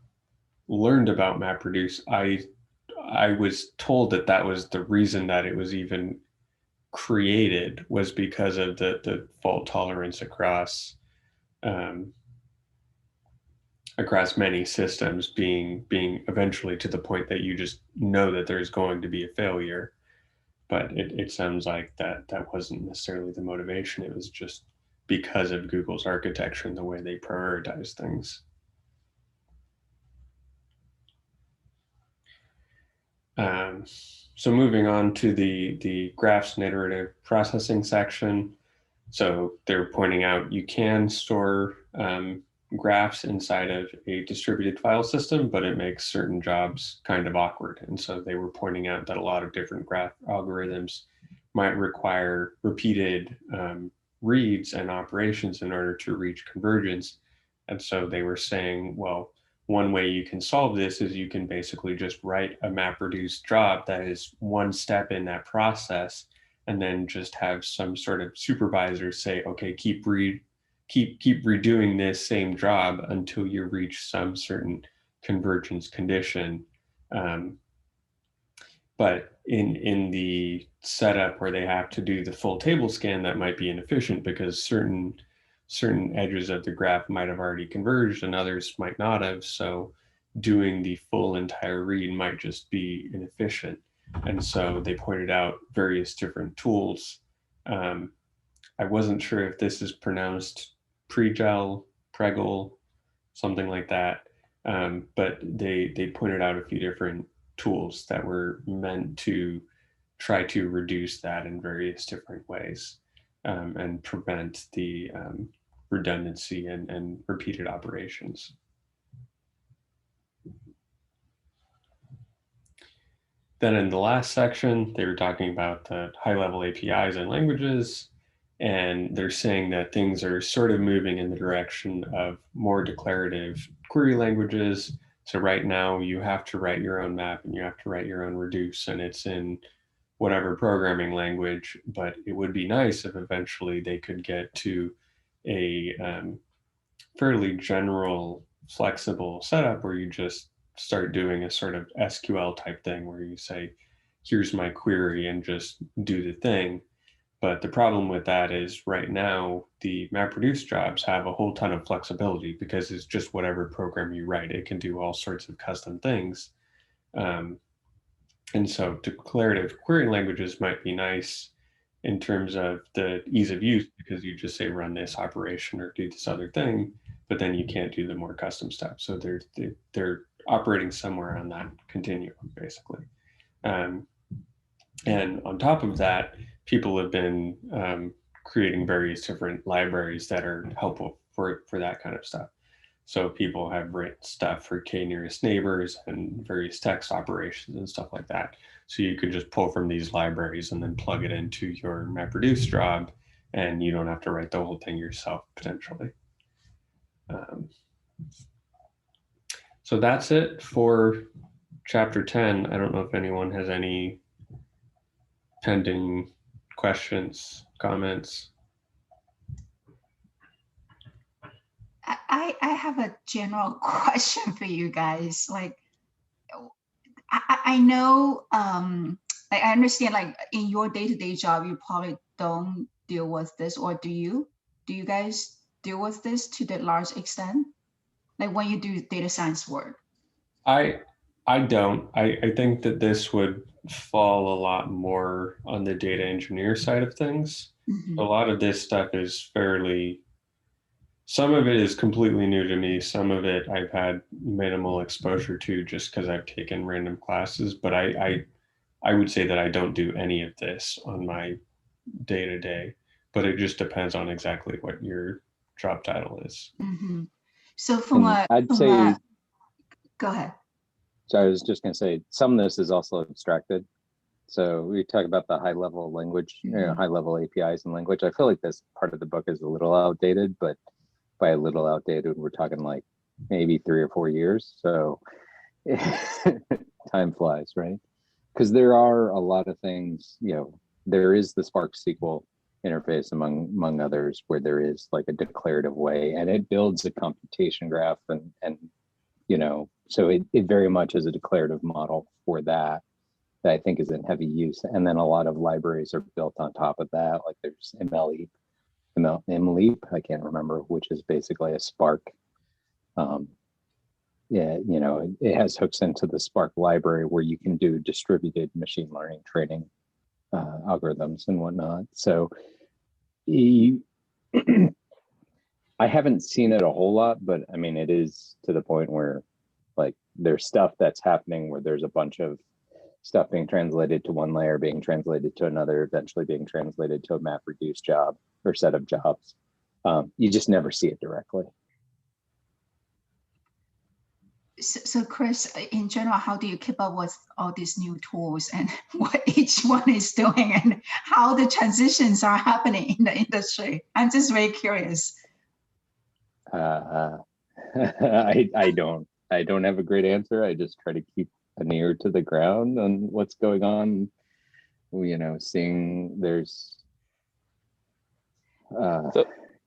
learned about MapReduce, I was told that was the reason that it was even created, was because of the fault tolerance across many systems being eventually to the point that you just know that there's going to be a failure. But it sounds like that wasn't necessarily the motivation. It was just because of Google's architecture and the way they prioritize things. So moving on to the graphs and iterative processing section. So they're pointing out you can store graphs inside of a distributed file system, but it makes certain jobs kind of awkward. And so they were pointing out that a lot of different graph algorithms might require repeated reads and operations in order to reach convergence. And so they were saying, well, one way you can solve this is you can basically just write a MapReduce job that is one step in that process, and then just have some sort of supervisor say, okay, keep redoing this same job until you reach some certain convergence condition. But in the setup where they have to do the full table scan, that might be inefficient because certain edges of the graph might have already converged and others might not have. So doing the full entire read might just be inefficient. And so they pointed out various different tools. I wasn't sure if this is pronounced Pregel, Pregel, something like that. But they pointed out a few different tools that were meant to try to reduce that in various different ways and prevent the redundancy and repeated operations. Then in the last section, they were talking about the high-level APIs and languages, and they're saying that things are sort of moving in the direction of more declarative query languages. So right now you have to write your own map and you have to write your own reduce, and it's in whatever programming language, but it would be nice if eventually they could get to a fairly general, flexible setup where you just start doing a sort of SQL type thing where you say, here's my query and just do the thing. But the problem with that is right now, the MapReduce jobs have a whole ton of flexibility because it's just whatever program you write. It can do all sorts of custom things. And so declarative query languages might be nice in terms of the ease of use because you just say run this operation or do this other thing, but then you can't do the more custom stuff. So they're operating somewhere on that continuum, basically. And on top of that, people have been creating various different libraries that are helpful for that kind of stuff. So people have written stuff for k-nearest neighbors and various text operations and stuff like that. So you could just pull from these libraries and then plug it into your MapReduce job, and you don't have to write the whole thing yourself, potentially. So that's it for chapter 10. I don't know if anyone has any pending questions, comments. I have a general question for you guys. Like, I know, I understand, like in your day-to-day job, you probably don't deal with this, or do you? Do you guys deal with this to the large extent? Like when you do data science work? I don't. I think that this would fall a lot more on the data engineer side of things. Mm-hmm. A lot of this stuff is fairly, some of it is completely new to me. Some of it I've had minimal exposure to just because I've taken random classes, but I would say that I don't do any of this on my day-to-day, but it just depends on exactly what your job title is. Mm-hmm. So from go ahead. So I was just going to say, some of this is also abstracted. So we talk about the high level language, high level APIs and language. I feel like this part of the book is a little outdated, but by a little outdated, we're talking like maybe 3 or 4 years. So time flies, right? Because there are a lot of things, there is the Spark SQL interface among others where there is like a declarative way, and it builds a computation graph and so it very much is a declarative model for that I think is in heavy use. And then a lot of libraries are built on top of that. Like there's MLeap, I can't remember, which is basically a Spark. It has hooks into the Spark library where you can do distributed machine learning training algorithms and whatnot. So I haven't seen it a whole lot, but I mean, it is to the point where like there's stuff that's happening where there's a bunch of stuff being translated to one layer, being translated to another, eventually being translated to a MapReduce job or set of jobs. You just never see it directly. So Chris, in general, how do you keep up with all these new tools and what each one is doing and how the transitions are happening in the industry? I'm just very curious. I don't have a great answer. I just try to keep an ear to the ground on what's going on. You know, seeing there's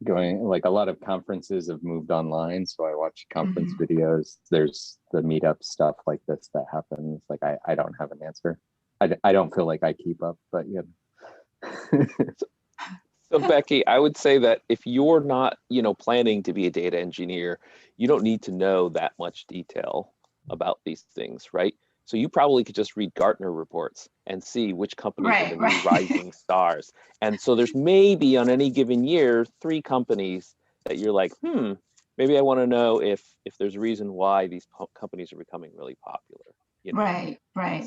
going, like, a lot of conferences have moved online, so I watch conference videos. There's the meetup stuff like this that happens. Like, I don't have an answer. I don't feel like I keep up, but yeah. So Becky, I would say that if you're not, planning to be a data engineer, you don't need to know that much detail about these things, right? So you probably could just read Gartner reports and see which companies are the new rising stars. And so there's maybe on any given year, 3 companies that you're like, maybe I want to know if there's a reason why these companies are becoming really popular. Right.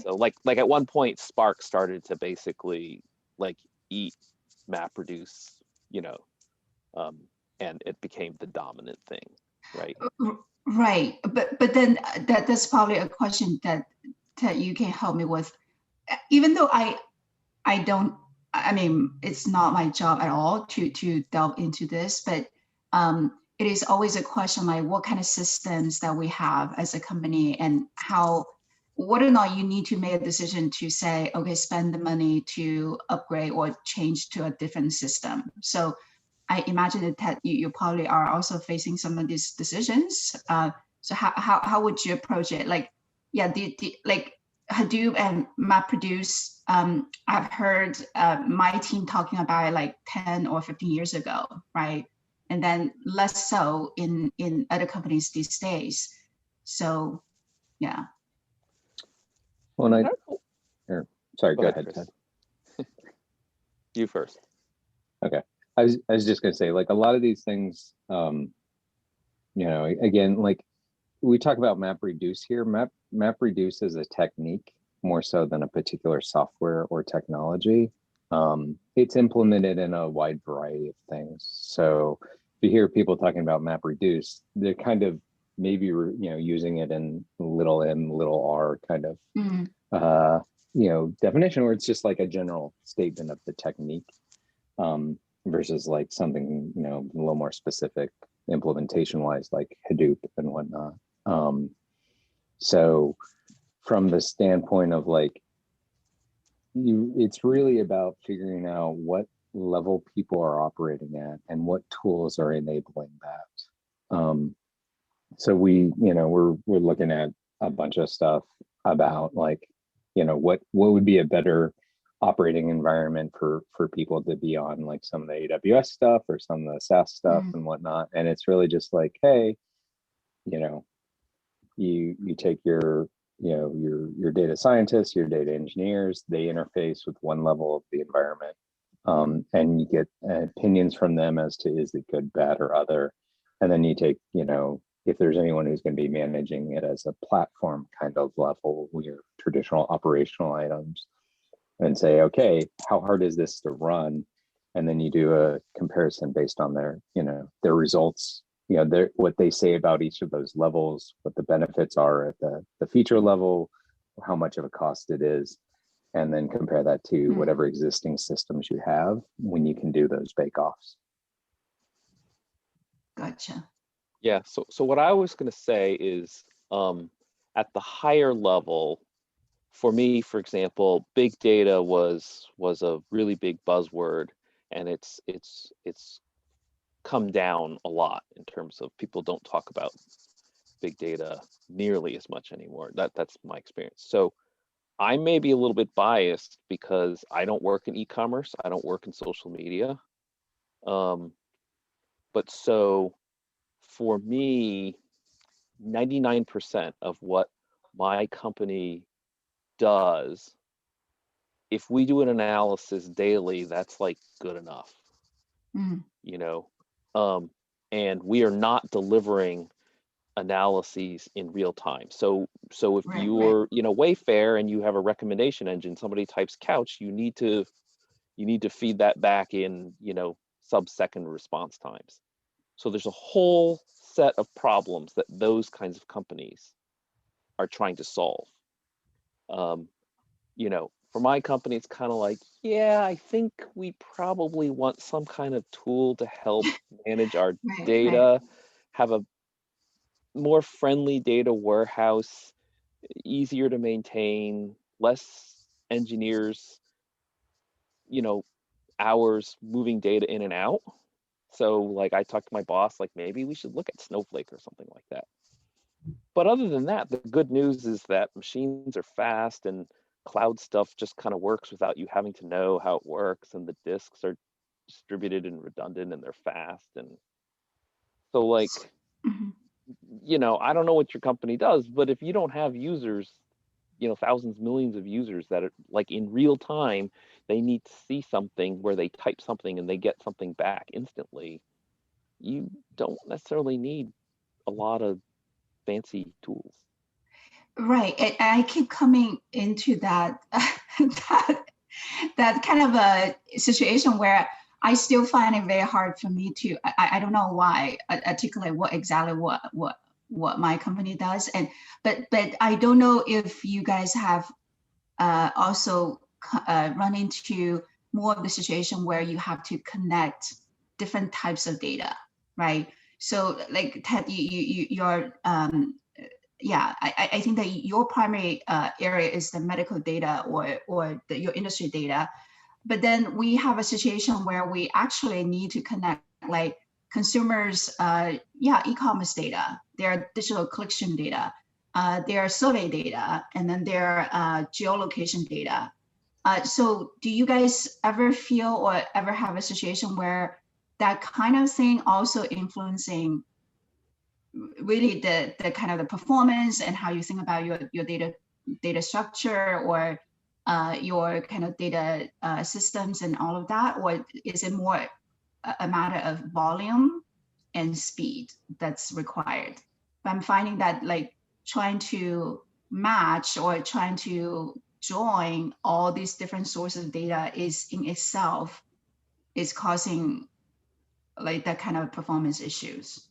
So like at one point, Spark started to basically like eat MapReduce, and it became the dominant thing, right? Right, but then that's probably a question that you can help me with. Even though I don't, I mean, it's not my job at all to delve into this, but it is always a question like what kind of systems that we have as a company and how, whether or not you need to make a decision to say, okay, spend the money to upgrade or change to a different system. So I imagine that you probably are also facing some of these decisions. So how would you approach it? Like, yeah, like Hadoop and MapReduce, I've heard my team talking about it like 10 or 15 years ago, right? And then less so in other companies these days. So, yeah. Well, sorry, go ahead, Ted. You first. Okay. I was just gonna say, like, a lot of these things, again, like we talk about MapReduce here. MapReduce is a technique more so than a particular software or technology. It's implemented in a wide variety of things. So if you hear people talking about MapReduce, they're kind of maybe using it in little m, little r kind of definition, where it's just like a general statement of the technique. Versus like something, a little more specific implementation wise, like Hadoop and whatnot. So from the standpoint of like, it's really about figuring out what level people are operating at and what tools are enabling that. So we're looking at a bunch of stuff about like, what would be a better operating environment for people to be on, like some of the AWS stuff or some of the SaaS stuff and whatnot. And it's really just like, hey, you take your data scientists, your data engineers, they interface with one level of the environment, and you get opinions from them as to is it good, bad, or other. And then you take, if there's anyone who's going to be managing it as a platform kind of level, your traditional operational items, and say, okay, how hard is this to run? And then you do a comparison based on their results, what they say about each of those levels, what the benefits are at the feature level, how much of a cost it is, and then compare that to whatever existing systems you have when you can do those bake-offs. Gotcha. Yeah, so what I was going to say is at the higher level, for me, for example, big data was a really big buzzword, and it's come down a lot in terms of people don't talk about big data nearly as much anymore. That's my experience. So I may be a little bit biased because I don't work in e-commerce, I don't work in social media, but so for me, 99% of what my company does, if we do an analysis daily, that's like good enough, and we are not delivering analyses in real time. So if you're, Wayfair and you have a recommendation engine, somebody types couch, you need to feed that back in, sub-second response times. So there's a whole set of problems that those kinds of companies are trying to solve. You know, for my company, it's kind of like, yeah, I think we probably want some kind of tool to help manage our Right, data, have a more friendly data warehouse, easier to maintain, less engineers, you know, hours moving data in and out. So like I talked to my boss, like maybe we should look at Snowflake or something like that. But other than that, the good news is that machines are fast and cloud stuff just kind of works without you having to know how it works, and the disks are distributed and redundant and they're fast. And so like, Mhm. you know, I don't know what your company does, but if you don't have users, you know, thousands, millions of users that are like in real time, they need to see something where they type something and they get something back instantly. You don't necessarily need a lot of fancy tools. Right. And I keep coming into that that kind of a situation where I still find it very hard for me to, I don't know why, articulate what exactly what my company does. And but I don't know if you guys have also run into more of the situation where you have to connect different types of data, right? So like Ted, you're yeah, I think that your primary area is the medical data or your industry data. But then we have a situation where we actually need to connect like consumers, yeah, e-commerce data, their digital collection data, their survey data, and then their geolocation data. So do you guys ever feel or ever have a situation where that kind of thing also influencing really the kind of the performance and how you think about your data structure or your kind of data systems and all of that? Or is it more a matter of volume and speed that's required? But I'm finding that like trying to match or trying to join all these different sources of data is in itself is causing like that kind of performance issues.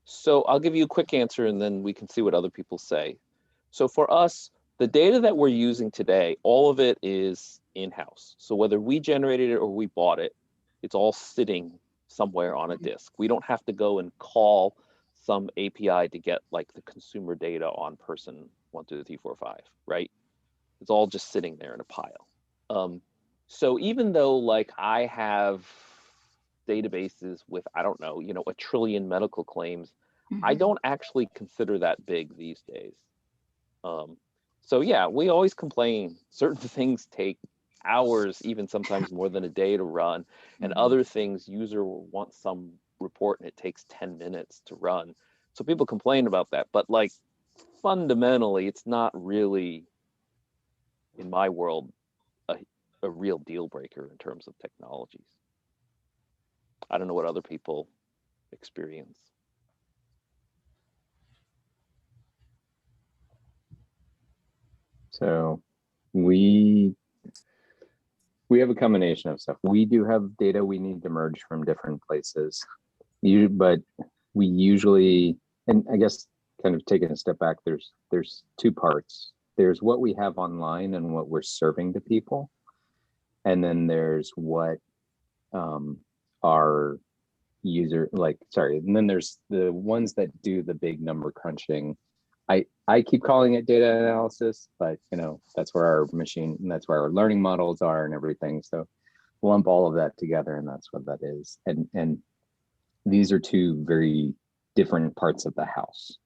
So I'll give you a quick answer and then we can see what other people say. So for us, the data that we're using today, all of it is in-house. So whether we generated it or we bought it, it's all sitting somewhere on a disk. We don't have to go and call some API to get like the consumer data on person 1, 2, 3, 4, 5, right? It's all just sitting there in a pile. So even though like I have databases with, I don't know, you know, 1 trillion medical claims, I don't actually consider that big these days. So yeah, we always complain certain things take hours, even sometimes more than a day to run, and other things user will want some report and it takes 10 minutes to run. So people complain about that, but like fundamentally, it's not really, in my world, a real deal breaker in terms of technologies. I don't know what other people experience. So we have a combination of stuff. We do have data we need to merge from different places. But we usually, and I guess kind of taking a step back, there's 2 parts. There's what we have online and what we're serving to people. And then there's what our user, and then there's the ones that do the big number crunching. I keep calling it data analysis, but you know, that's where our machine, and that's where our learning models are and everything. So lump all of that together, and that's what that is. And these are 2 very different parts of the house,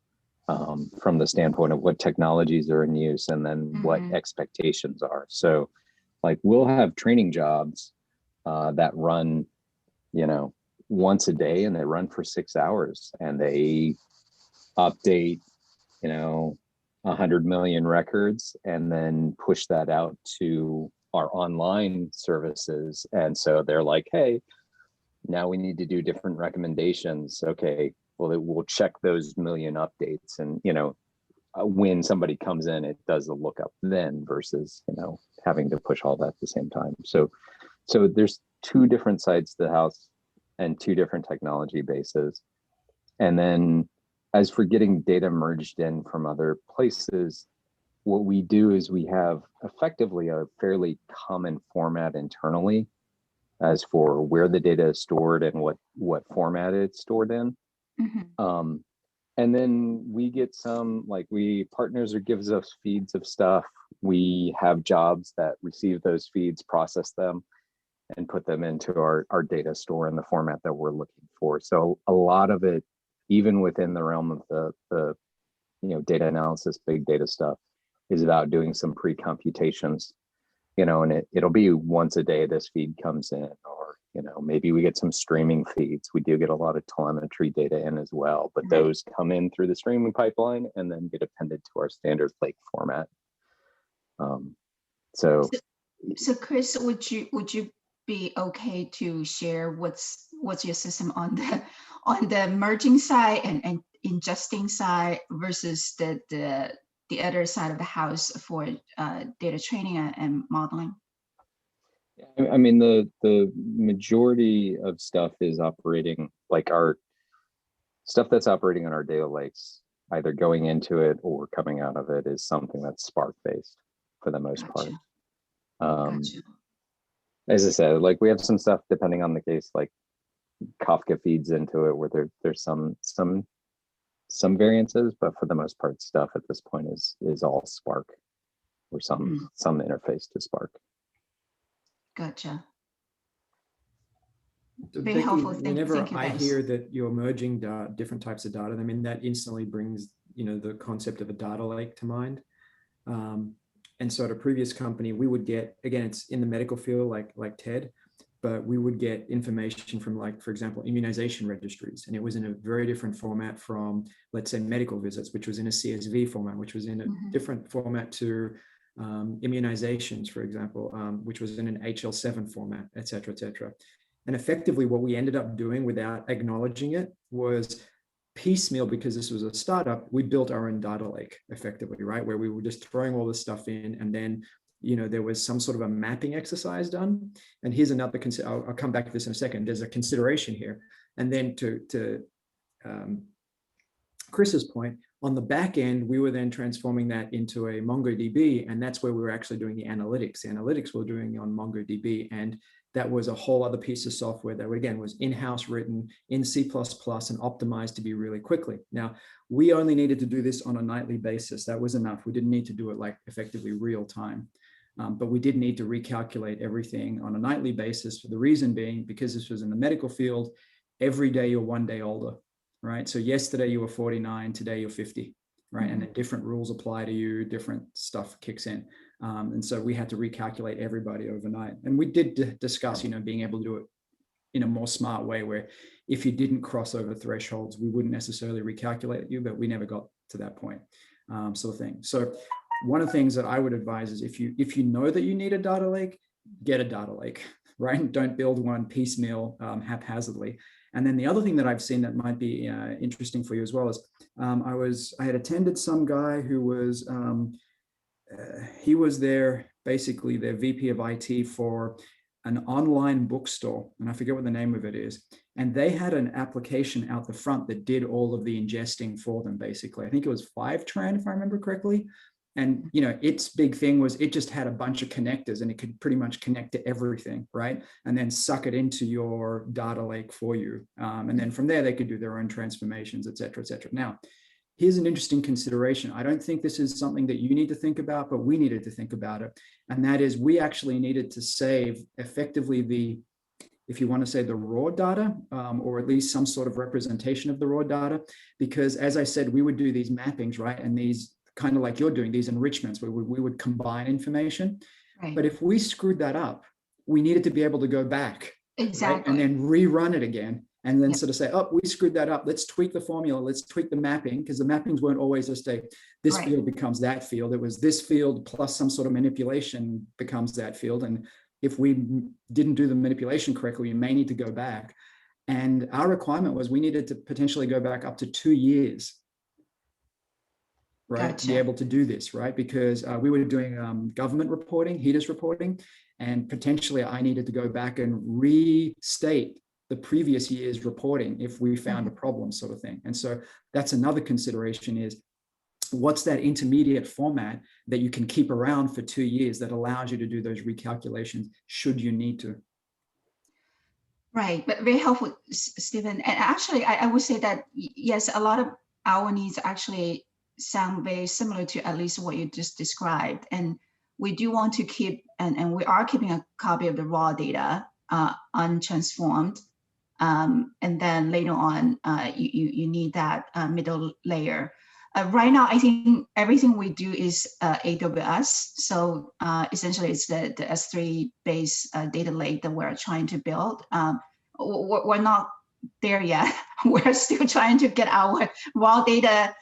from the standpoint of what technologies are in use and then what expectations are. So like we'll have training jobs that run, you know, once a day, and they run for 6 hours, and they update, you know, 100 million records and then push that out to our online services. And so they're like, hey, now we need to do different recommendations. Okay, well, we'll check those million updates. And, you know, when somebody comes in, it does a lookup then versus, you know, having to push all that at the same time. So there's 2 different sides to the house and 2 different technology bases. And then as for getting data merged in from other places, what we do is we have effectively a fairly common format internally as for where the data is stored and what format it's stored in. Mhm. And then we get some, like partners or gives us feeds of stuff. We have jobs that receive those feeds, process them, and put them into our data store in the format that we're looking for. So a lot of it, even within the realm of the data analysis, big data stuff, is about doing some pre-computations, and it'll be once a day this feed comes in, or maybe we get some streaming feeds. We do get a lot of telemetry data in as well, but those come in through the streaming pipeline and then get appended to our standard lake format. So Chris, would you be okay to share what's your system on the merging side and ingesting side versus the other side of the house for data training and modeling? I mean, the majority of stuff is operating, like our stuff that's operating on our data lakes, either going into it or coming out of it, is something that's Spark based for the most part. Gotcha. As I said, like we have some stuff depending on the case, like Kafka feeds into it where there's some variances, but for the most part, stuff at this point is all Spark or some interface to Spark. Gotcha. So Very Becky, helpful. Thank you, I guys. hear that you're merging different types of data, I mean, that instantly brings, the concept of a data lake to mind. And so at a previous company, we would get, again, it's in the medical field, like TED, but we would get information from, like, for example, immunization registries. And it was in a very different format from, let's say, medical visits, which was in a CSV format, which was in a different format to immunizations, for example, which was in an HL7 format, et cetera, et cetera. And effectively what we ended up doing without acknowledging it was piecemeal, because this was a startup, we built our own data lake effectively, right? Where we were just throwing all this stuff in, and then, there was some sort of a mapping exercise done. And here's another, I'll come back to this in a second. There's a consideration here. And then to Chris's point, on the back end, we were then transforming that into a MongoDB, and that's where we were actually doing the analytics. The analytics we were doing on MongoDB, and that was a whole other piece of software that, again, was in-house written in C++ and optimized to be really quickly. Now, we only needed to do this on a nightly basis. That was enough. We didn't need to do it like effectively real time. But we did need to recalculate everything on a nightly basis, for the reason being, because this was in the medical field, every day you're 1 day older, right? So yesterday you were 49, today you're 50, right? And then different rules apply to you, different stuff kicks in. And so we had to recalculate everybody overnight. And we did discuss, being able to do it in a more smart way, where if you didn't cross over thresholds, we wouldn't necessarily recalculate you, but we never got to that point, sort of thing. So one of the things that I would advise is if you know that you need a data lake, get a data lake, right? Don't build one piecemeal haphazardly. And then the other thing that I've seen that might be interesting for you as well is I had attended some guy who was, he was basically their VP of IT for an online bookstore, and I forget what the name of it is. And they had an application out the front that did all of the ingesting for them, basically. I think it was Fivetran, if I remember correctly. And its big thing was it just had a bunch of connectors, and it could pretty much connect to everything, right? And then suck it into your data lake for you. And then from there, they could do their own transformations, et cetera, et cetera. Now, here's an interesting consideration. I don't think this is something that you need to think about, but we needed to think about it. And that is, we actually needed to save effectively if you want to say the raw data, or at least some sort of representation of the raw data, because as I said, we would do these mappings, right? And these kind of like you're doing, these enrichments where we would combine information. Right. But if we screwed that up, we needed to be able to go back. Exactly. Right? And then rerun it again. And then sort of say, oh, we screwed that up. Let's tweak the formula. Let's tweak the mapping, because the mappings weren't always just this field becomes that field. It was this field plus some sort of manipulation becomes that field. And if we didn't do the manipulation correctly, you may need to go back. And our requirement was we needed to potentially go back up to 2 years, right? Gotcha. To be able to do this, right? Because we were doing government reporting, HEDIS reporting, and potentially I needed to go back and restate the previous year's reporting if we found a problem, sort of thing. And so that's another consideration, is what's that intermediate format that you can keep around for 2 years that allows you to do those recalculations should you need to. Right, but very helpful, Stephen. And actually, I would say that, yes, a lot of our needs actually sound very similar to at least what you just described. And we do want to keep, and we are keeping a copy of the raw data untransformed. And then later on, you need that middle layer. Right now, I think everything we do is AWS. So essentially, it's the S3 based data lake that we're trying to build. We're not there yet. We're still trying to get our raw data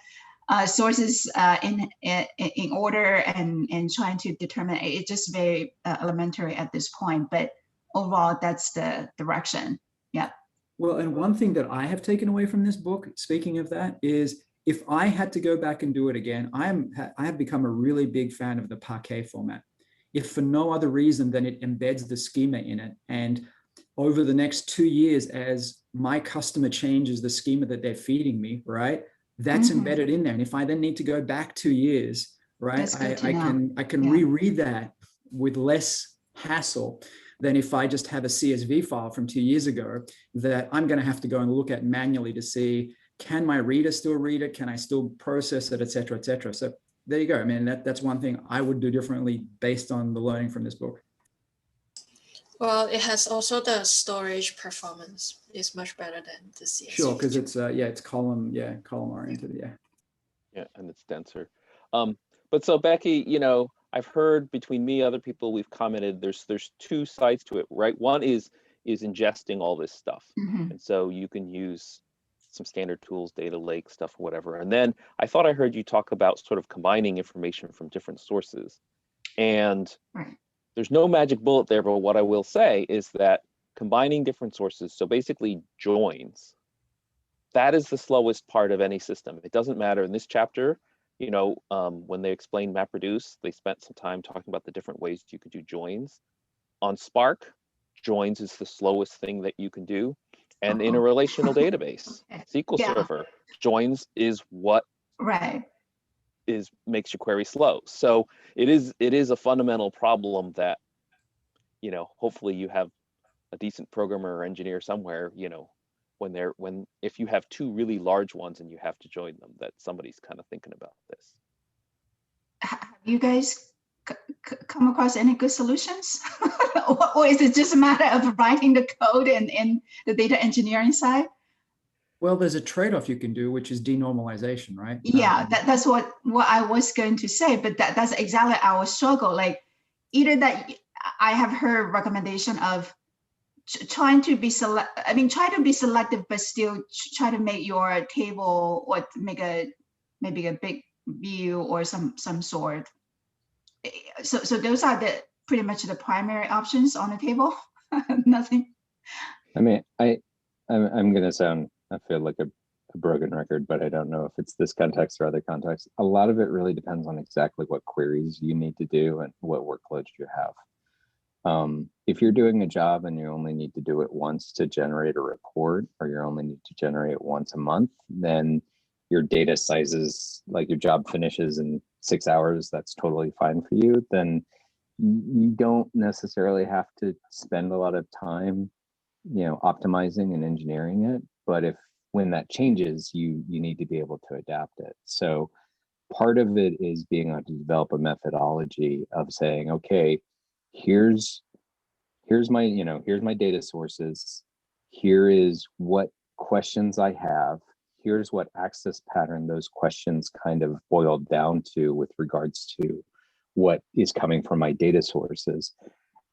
sources in order and trying to determine. It's just very elementary at this point. But overall, that's the direction. Yeah. Well, and one thing that I have taken away from this book, speaking of that, is if I had to go back and do it again, I have become a really big fan of the Parquet format. If for no other reason than it embeds the schema in it. And over the next 2 years, as my customer changes the schema that they're feeding me, right, that's embedded in there. And if I then need to go back 2 years, right, I can reread that with less hassle than if I just have a CSV file from 2 years ago that I'm going to have to go and look at manually to see, can my reader still read it? Can I still process it, et cetera, et cetera. So there you go. I mean, that's one thing I would do differently based on the learning from this book. Well, it has also the storage performance is much better than the CSV. Sure, because it's it's column oriented, Yeah, and it's denser. But so Becky, you know, I've heard between me, other people, we've commented, there's two sides to it, right? One is ingesting all this stuff. And so you can use some standard tools, data lake stuff, whatever. And then I thought I heard you talk about sort of combining information from different sources. And there's no magic bullet there, but what I will say is that combining different sources, so basically joins, that is the slowest part of any system. It doesn't matter in this chapter, you know, when they explained MapReduce, they spent some time talking about the different ways you could do joins. On Spark, joins is the slowest thing that you can do. And in a relational database, SQL Server, joins is what makes your query slow. So it is a fundamental problem that, you know, hopefully you have a decent programmer or engineer somewhere, you know, if you have two really large ones and you have to join them, that somebody's kind of thinking about this. Have you guys come across any good solutions? Or is it just a matter of writing the code and the data engineering side? Well, there's a trade-off you can do, which is denormalization, right? Yeah, that's what I was going to say, but that's exactly our struggle. Like, either that I have heard recommendation of trying to be selective, but still try to make your table or make maybe a big view or some sort. So those are pretty much the primary options on the table. Nothing. I mean, I'm gonna sound, I feel like a broken record, but I don't know if it's this context or other contexts. A lot of it really depends on exactly what queries you need to do and what workloads you have. If you're doing a job and you only need to do it once to generate a report, or you only need to generate it once a month, then your data sizes, like your job finishes in 6 hours, that's totally fine for you. Then you don't necessarily have to spend a lot of time, you know, optimizing and engineering it. But when that changes, you need to be able to adapt it. So part of it is being able to develop a methodology of saying, okay, here's my data sources. Here is what questions I have. Here's what access pattern those questions kind of boiled down to with regards to what is coming from my data sources.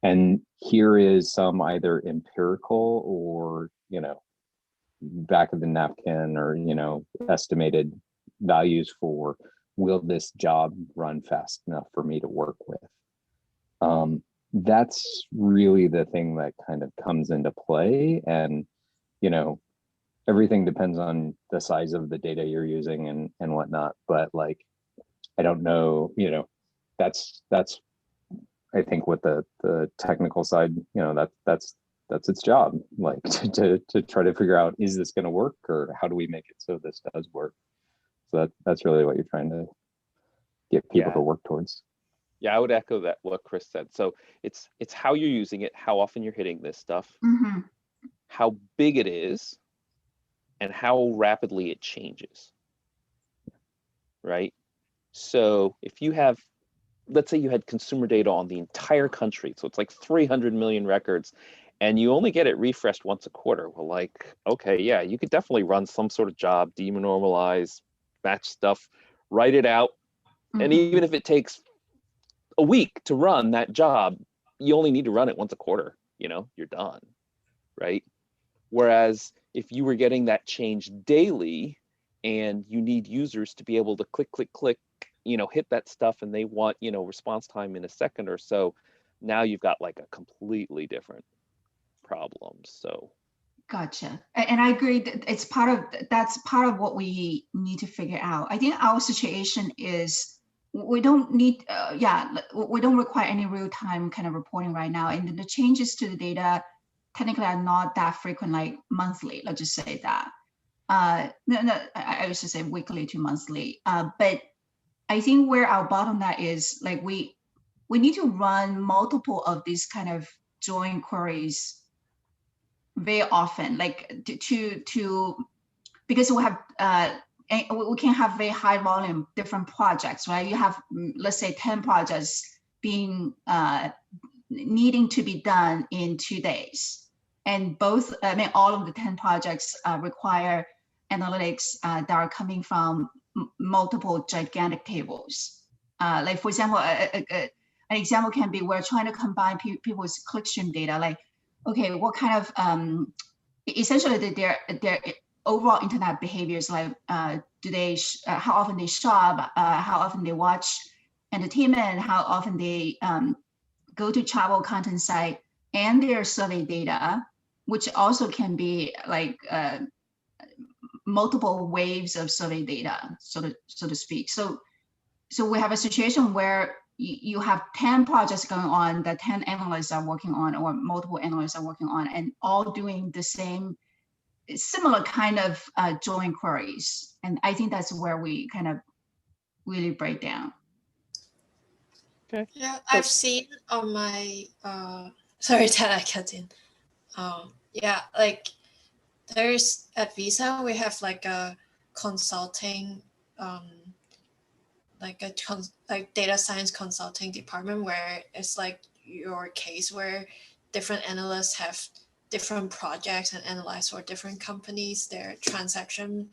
And here is some either empirical or, you know, back of the napkin or, you know, estimated values for, will this job run fast enough for me to work with? That's really the thing that kind of comes into play. And, you know, everything depends on the size of the data you're using and whatnot. But like, I don't know, you know, that's I think what the technical side, you know, that's that's its job, like to try to figure out, is this going to work, or how do we make it so this does work? So that's really what you're trying to get people to work towards. Yeah, I would echo that what Chris said. So it's how you're using it, how often you're hitting this stuff, how big it is, and how rapidly it changes. Right? So if you have, let's say you had consumer data on the entire country, so it's like 300 million records, and you only get it refreshed once a quarter. Well, like, okay, yeah, you could definitely run some sort of job, denormalize, match stuff, write it out. And even if it takes a week to run that job, you only need to run it once a quarter, you're done, right? Whereas if you were getting that change daily and you need users to be able to click, click, click, hit that stuff, and they want, response time in a second or so, now you've got like a completely different problem. So gotcha. And I agree that that's part of what we need to figure out. I think our situation is we don't need, we don't require any real-time kind of reporting right now. And the changes to the data technically are not that frequent, like monthly, let's just say that. No, I used to say weekly to monthly. But I think where our bottleneck is, like we need to run multiple of these kind of join queries very often, like to because we have we can have very high volume different projects, right? You have, let's say 10 projects being needing to be done in 2 days, and both, all of the 10 projects require analytics that are coming from multiple gigantic tables. Like for example, an example can be we're trying to combine people's clickstream data. Like, okay, what kind of essentially their overall internet behaviors, like do they how often they shop, how often they watch entertainment, how often they go to travel content site, and their survey data, which also can be like multiple waves of survey data, so to speak. So we have a situation where you have 10 projects going on that 10 analysts are working on, or multiple analysts are working on, and all doing the same similar kind of join queries. And I think that's where we kind of really break down. Okay. Yeah, I've seen on my sorry that I cut in. Yeah, like there's at Visa we have like a consulting like data science consulting department, where it's like your case where different analysts have different projects and analyze for different companies, their transaction,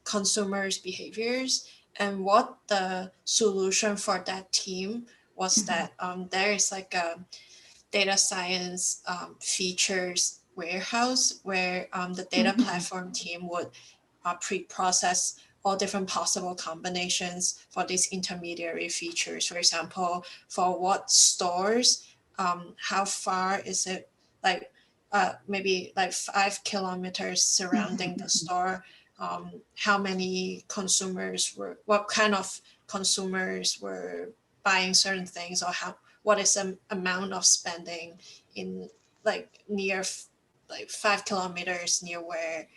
consumers' behaviors. And what the solution for that team was that there is like a data science features warehouse where the data platform team would pre-process all different possible combinations for these intermediary features. For example, for what stores, how far is it, like maybe like 5 kilometers surrounding the store, how many consumers were, what kind of consumers were buying certain things, or what is the amount of spending in like near like 5 kilometers near where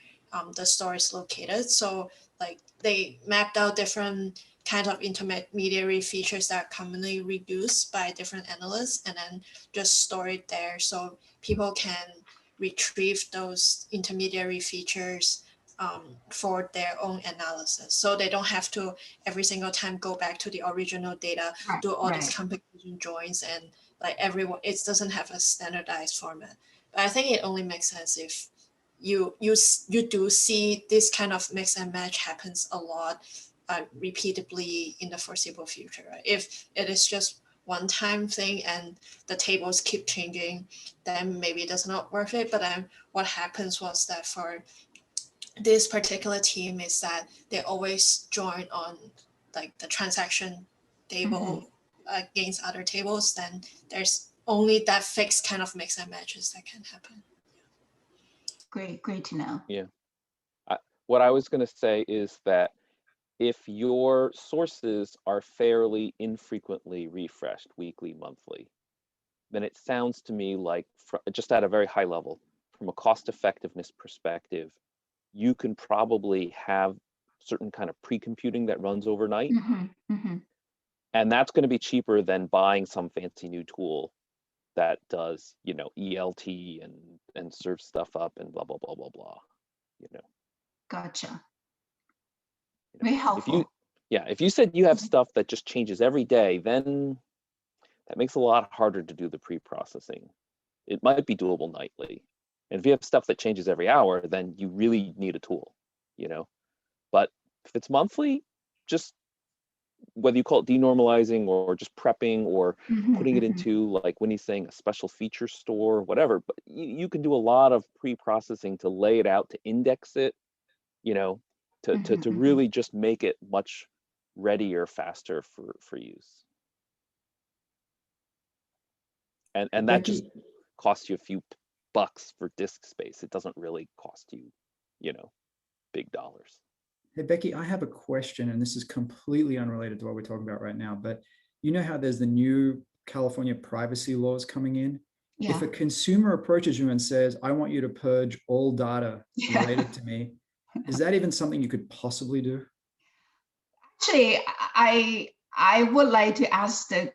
the store is located. So like they mapped out different kinds of intermediary features that are commonly reduced by different analysts, and then just store it there so people can retrieve those intermediary features for their own analysis. So they don't have to every single time go back to the original data, do all these complication joins, and like everyone, it doesn't have a standardized format. But I think it only makes sense if you do see this kind of mix and match happens a lot repeatedly in the foreseeable future. Right? If it is just one-time thing and the tables keep changing, then maybe it's not worth it. But then what happens was that for this particular team is that they always join on like the transaction table against other tables, then there's only that fixed kind of mix and matches that can happen. Great to know. Yeah. What I was going to say is that if your sources are fairly infrequently refreshed, weekly, monthly, then it sounds to me like, just at a very high level, from a cost effectiveness perspective, you can probably have certain kind of pre-computing that runs overnight. And that's going to be cheaper than buying some fancy new tool that does, you know, ELT and serves stuff up and blah, blah, blah, blah, blah, you know. Gotcha. You know, Very helpful. if you said you have stuff that just changes every day, then that makes it a lot harder to do the pre-processing. It might be doable nightly. And if you have stuff that changes every hour, then you really need a tool, you know. But if it's monthly, just whether you call it denormalizing or just prepping or putting it into, like when he's saying a special feature store, whatever, but you can do a lot of pre-processing to lay it out, to index it, you know, to really just make it much readier, faster for use. And that just costs you a few bucks for disk space. It doesn't really cost you, you know, big dollars. Hey, Becky, I have a question, and this is completely unrelated to what we're talking about right now, but you know how there's the new California privacy laws coming in? Yeah. If a consumer approaches you and says, I want you to purge all data related to me, is that even something you could possibly do? Actually, I would like to ask the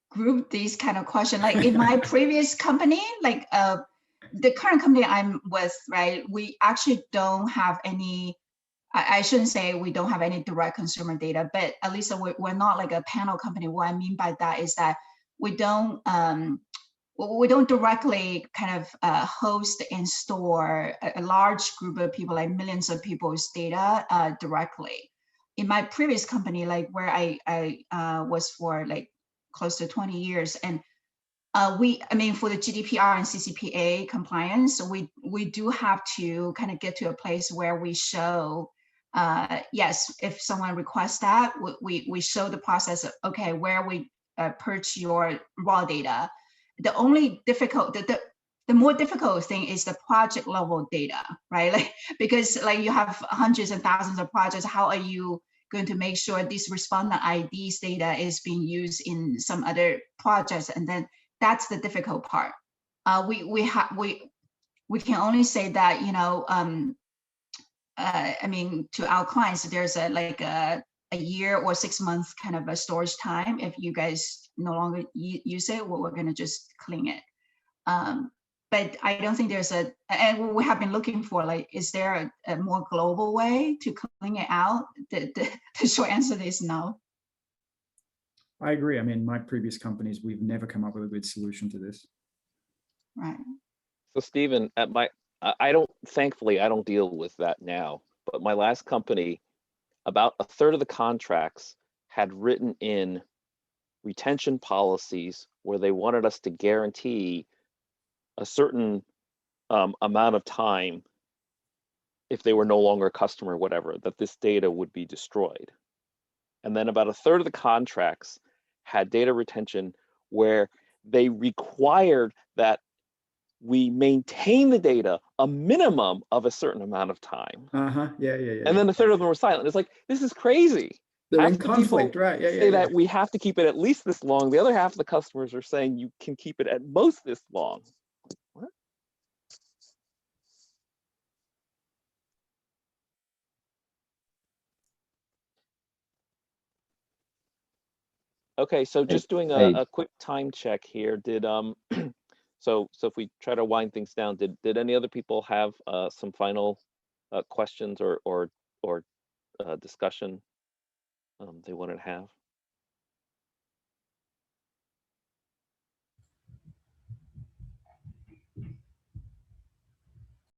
group these kind of questions. Like in my previous company, like the current company I'm with, right? We actually don't have any, I shouldn't say we don't have any direct consumer data, but at least we're not like a panel company. What I mean by that is that we don't directly kind of host and store a large group of people, like millions of people's data directly. In my previous company, like where I was for like close to 20 years, and I mean, for the GDPR and CCPA compliance, we do have to kind of get to a place where we show, yes, if someone requests that, we show the process of, okay, where we purge your raw data. The only the more difficult thing is the project level data, right? Like, because like you have hundreds and thousands of projects, how are you going to make sure this respondent IDs data is being used in some other projects? And then that's the difficult part. We can only say that, you know, I mean, to our clients, there's a year or 6 months kind of a storage time. If you guys no longer use it, we're going to just clean it. But I don't think there's and we have been looking for, like, is there a more global way to clean it out? The short answer is no. I agree. I mean, my previous companies, we've never come up with a good solution to this. Right. So Stephen, thankfully, I don't deal with that now, but my last company, about a third of the contracts had written in retention policies where they wanted us to guarantee a certain amount of time, if they were no longer a customer, whatever, that this data would be destroyed. And then about a third of the contracts had data retention where they required that we maintain the data a minimum of a certain amount of time. Yeah. And then a third of them were silent. It's like, this is crazy. They're half in conflict, right? Say that we have to keep it at least this long. The other half of the customers are saying you can keep it at most this long. What? Okay, so just doing a quick time check here. Did so if we try to wind things down, did any other people have some final questions or discussion they wanted to have?